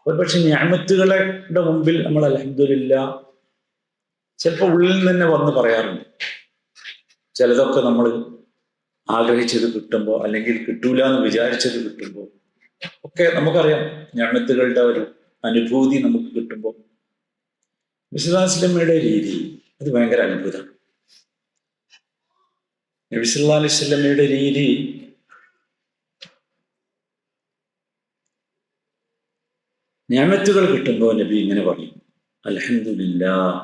ഒരുപക്ഷെ നിഅമത്തുകളുടെ മുമ്പിൽ നമ്മൾ അൽഹംദുലില്ലാഹ് ചിലപ്പോൾ ഉള്ളിൽ നിന്ന് തന്നെ വന്ന് പറയാറുണ്ട്. ചിലതൊക്കെ നമ്മൾ ആഗ്രഹിച്ചത് കിട്ടുമ്പോൾ, അല്ലെങ്കിൽ കിട്ടൂല എന്ന് വിചാരിച്ചത് കിട്ടുമ്പോൾ ഒക്കെ നമുക്കറിയാം, നിഅമത്തുകളുടെ ഒരു അനുഭൂതി നമുക്ക് കിട്ടുമ്പോൾ. നബി സല്ലല്ലാഹു അലൈഹി വസല്ലമയുടെ രീതി അത് ഭയങ്കര അത്ഭുതമാണ്. നബി സല്ലല്ലാഹു അലൈഹി വസല്ലമയുടെ രീതി നിഅമത്തുകൾ കിട്ടുമ്പോൾ നബി ഇങ്ങനെ പറയും, അൽഹംദുലില്ലാഹ്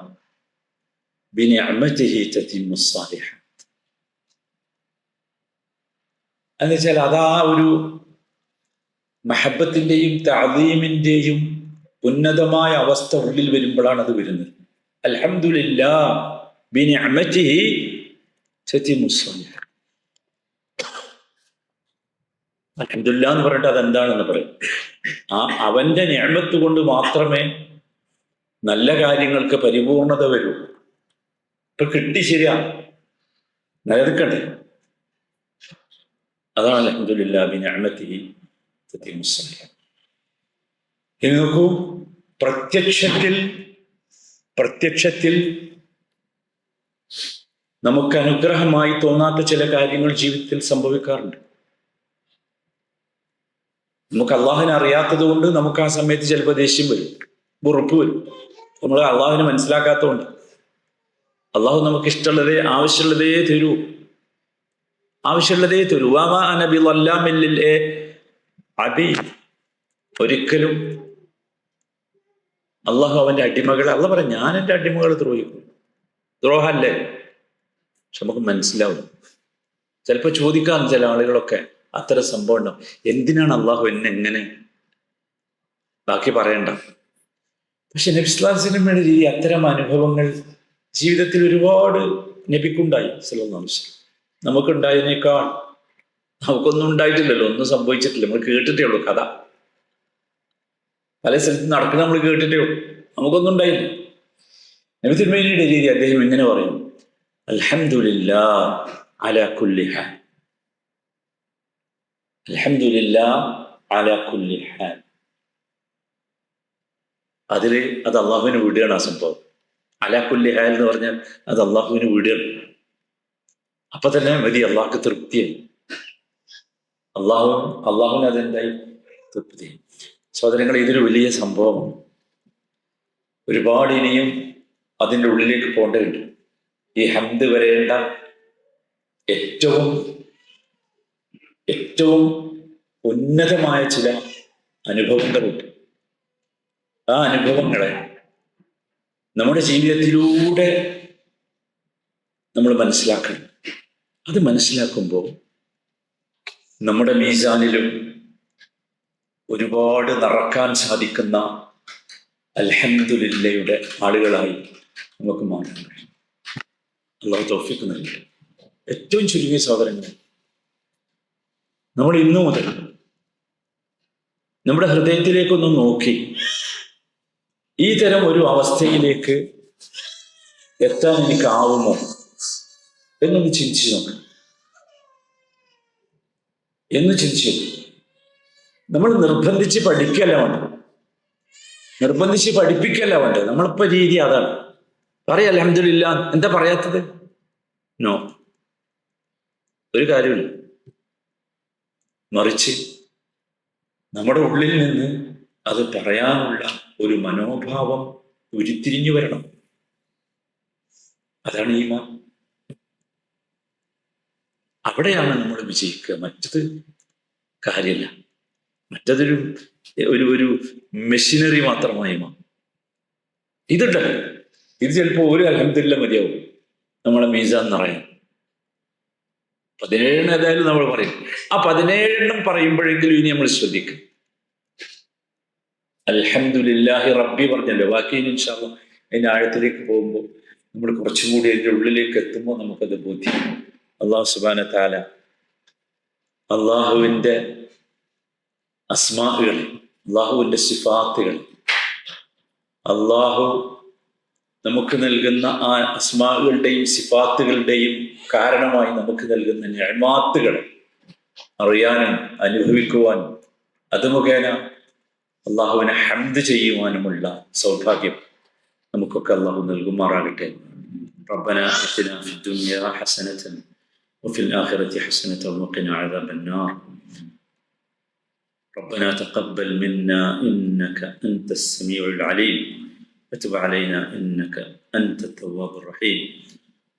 ബിനിഅമതിഹി തതിമ്മുസ് സാലിഹാത്ത്. എന്ന് വെച്ചാൽ അതാ ഒരു മഹബത്തിന്റെയും തഅദീമിന്റെയും ഉന്നതമായ അവസ്ഥ ഉള്ളിൽ വരുമ്പോഴാണ് അത് വരുന്നത്. അൽഹംദുലില്ലാഹ് ബിനിഅമതിഹി തതിമ്മുസ് സാലിഹാത്ത്. അൽഹംദുലില്ലാഹ് എന്ന് പറഞ്ഞിട്ട് അതെന്താണെന്ന് പറയും. ആ അവന്റെ നിഅമത്ത് കൊണ്ട് മാത്രമേ നല്ല കാര്യങ്ങൾക്ക് പരിപൂർണത വരൂ. ഇപ്പൊ കിട്ടി, ശരിയാ, നിലനിൽക്കണ്ടേ? അതാണ് അൽഹംദുലില്ലാഹി ബിനിഅമതിഹി തതിമ്മുസ് സാലിഹാത്ത്. ഇനി നോക്കൂ, പ്രത്യക്ഷത്തിൽ നമുക്ക് അനുഗ്രഹമായി തോന്നാത്ത ചില കാര്യങ്ങൾ ജീവിതത്തിൽ സംഭവിക്കാറുണ്ട്. നമുക്ക് അള്ളാഹുവിനെ അറിയാത്തത് കൊണ്ട് നമുക്ക് ആ സമയത്ത് ചിലപ്പോൾ ദേഷ്യം വരും, വെറുപ്പ് വരും. നമ്മൾ അള്ളാഹുവിനെ മനസ്സിലാക്കാത്തതുകൊണ്ട്. അള്ളാഹു നമുക്ക് ഇഷ്ടമുള്ളതേ ആവശ്യമുള്ളതേ തരൂ. ആവശ്യമുള്ളതേ തരൂ. വമാ അന ബിളല്ലാമിൻ ലിൽ അബീദ്. ഒരിക്കലും അള്ളാഹു അവന്റെ അടിമകളെ, അള്ളാഹ് പറയാം ഞാൻ എൻ്റെ അടിമകളെ ദ്രോഹിക്കും. ദ്രോഹല്ലേ? പക്ഷെ നമുക്ക് മനസ്സിലാവും. ചിലപ്പോൾ ചോദിക്കാൻ ചില ആളുകളൊക്കെ അത്തരം സംഭവം ഉണ്ടാവും, എന്തിനാണ് അള്ളാഹു എന്നെ എങ്ങനെ, ബാക്കി പറയണ്ട. പക്ഷെ നബി സ്വല്ലല്ലാഹു അലൈഹി വസല്ലമയുടെ രീതി, അത്തരം അനുഭവങ്ങൾ ജീവിതത്തിൽ ഒരുപാട് നബിക്കുണ്ടായി സല്ലല്ലാഹു അലൈഹി വസല്ലം. നമുക്കുണ്ടായതിനേക്കാൾ നമുക്കൊന്നും ഉണ്ടായിട്ടില്ലല്ലോ, ഒന്നും സംഭവിച്ചിട്ടില്ല, നമ്മൾ കേട്ടിട്ടേ ഉള്ളൂ കഥ. പല സ്ഥലത്ത് നടക്കുന്ന നമ്മൾ കേട്ടിട്ടേ ഉള്ളൂ, നമുക്കൊന്നും ഉണ്ടായില്ല. നബി തിരുമേനിയുടെ രീതി അദ്ദേഹം എങ്ങനെ പറയും? അൽഹംദുലില്ലാഹ് അലാ കുല്ലി ഹാൽ. അൽഹംദുലില്ലാഹ് അലാ കുല്ലി ഹാൽ. അത് അള്ളാഹുവിന് വിടുകയാണ് ആ സംഭവം. അലാ കുല്ലി ഹാൽ എന്ന് പറഞ്ഞാൽ അത് അള്ളാഹുവിന് വിടുകയാണ്. അപ്പൊ തന്നെ മതി, അള്ളാഹ്ക്ക് തൃപ്തിയായി. അള്ളാഹുവിന് അതെന്തായി? തൃപ്തിയായി. സഹോദരങ്ങളെ, ഇതൊരു വലിയ സംഭവമാണ്. ഒരുപാട് ഇനിയും അതിൻ്റെ ഉള്ളിലേക്ക് പോകേണ്ടതുണ്ട്. ഈ ഹംദ് വരേണ്ട ഏറ്റവും ഏറ്റവും ഉന്നതമായ ചില അനുഭവങ്ങളുണ്ട്. ആ അനുഭവങ്ങളെ നമ്മുടെ ജീവിതത്തിലൂടെ നമ്മൾ മനസ്സിലാക്കണം. അത് മനസ്സിലാക്കുമ്പോൾ നമ്മുടെ മീസാനിലും ഒരുപാട് നിറക്കാൻ സാധിക്കുന്ന അൽഹംദുലില്ലയുടെ ആളുകളായി നമുക്ക് മാറാൻ കഴിയും. അല്ലാഹു തൗഫീഖ് നൽകട്ടെ. ഏറ്റവും ചുരുങ്ങിയ സഹോദരങ്ങളെ, നമ്മൾ ഇന്നു മുതൽ നമ്മുടെ ഹൃദയത്തിലേക്കൊന്ന് നോക്കി ഈ തരം ഒരു അവസ്ഥയിലേക്ക് എത്താൻ എനിക്കാവുമോ എന്നൊന്ന് ചിന്തിച്ചു നോക്കണം. എന്ന് ചിന്തിച്ചു. നമ്മൾ നിർബന്ധിച്ച് പഠിക്കല്ല വേണ്ടത്, നിർബന്ധിച്ച് പഠിപ്പിക്കല്ല വേണ്ടത്. നമ്മളിപ്പോ രീതി അതാണ്. പറയാ അൽഹംദുലില്ലാ. എന്താ പറയാത്തത്? നോ, ഒരു കാര്യമില്ല. മറിച്ച് നമ്മുടെ ഉള്ളിൽ നിന്ന് അത് പറയാനുള്ള ഒരു മനോഭാവം ഉരുത്തിരിഞ്ഞു വരണം. അതാണ് ഈമാൻ. അവിടെയാണ് നമ്മൾ വിജയിക്കുക. മറ്റത് കാര്യമില്ല. മറ്റതൊരു ഒരു ഒരു മെഷീനറി മാത്രമായി മാറും. ഇതുണ്ടല്ലോ, ഇത് ചിലപ്പോൾ ഒരു അൽഹംദുലില്ലാ മതിയാവും നമ്മളെ മീസാൻ നിറയാൻ. 17 ഏതായാലും നമ്മൾ പറയും. ആ 17 പറയുമ്പോഴെങ്കിലും ഇനി നമ്മൾ ശ്രദ്ധിക്കും. അൽഹംദുലില്ലാഹി റബ്ബി പറഞ്ഞല്ലോ, ബാക്കി ഇൻഷാ അല്ലാഹ് അതിന്റെ ആഴത്തിലേക്ക് പോകുമ്പോൾ നമ്മൾ കുറച്ചും കൂടി അതിൻ്റെ ഉള്ളിലേക്ക് എത്തുമ്പോൾ നമുക്കത് ബോധ്യം. അല്ലാഹു സുബ്ഹാനഹു വ തആല അള്ളാഹുവിൻ്റെ അസ്മാകൾ, അള്ളാഹുവിൻ്റെ സിഫാത്തുകൾ, അള്ളാഹു നമുക്ക് നൽകുന്ന ആ അസ്മാകളുടെയും സിഫാത്തുകളുടെയും കാരണമായി നമുക്ക് നൽകുന്ന നിഅ്മാത്തുകൾ അറിയാനും അനുഭവിക്കുവാനും അത് മുഖേന അള്ളാഹുവിനെ ഹംദ് ചെയ്യുവാനുമുള്ള സൗഭാഗ്യം നമുക്കൊക്കെ അള്ളാഹു നൽകുമാറാകട്ടെ. റബ്ബനാ ആതിനാ ഫിദ്ദുനിയാ ഹസനതൻ വഫിൽ ആഖിറതി ഹസനതൻ വഖിനാ അദാബന്നാർ. ربنا تقبل منا إنك أنت السميع العليم وتب علينا إنك أنت التواب الرحيم.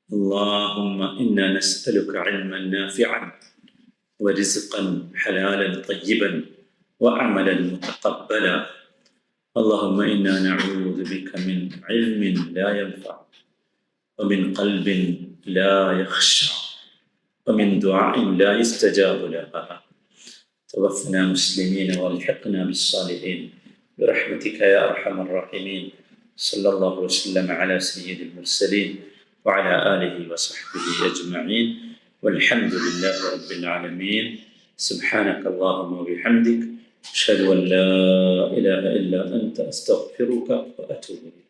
اللهم إنا نسألك علما نافعا ورزقا حلالا طيبا وعملا متقبلا. اللهم إنا نعوذ بك من علم لا ينفع ومن قلب لا يخشع ومن دعاء لا يستجاب لها. توفنا مسلمين والحقنا بالصالحين برحمتك يا أرحم الراحمين. صلى الله وسلم على سيد المرسلين وعلى آله وصحبه أجمعين والحمد لله رب العالمين. سبحانك اللهم وبحمدك أشهد أن لا إله إلا أنت أستغفرك وأتوب إليك.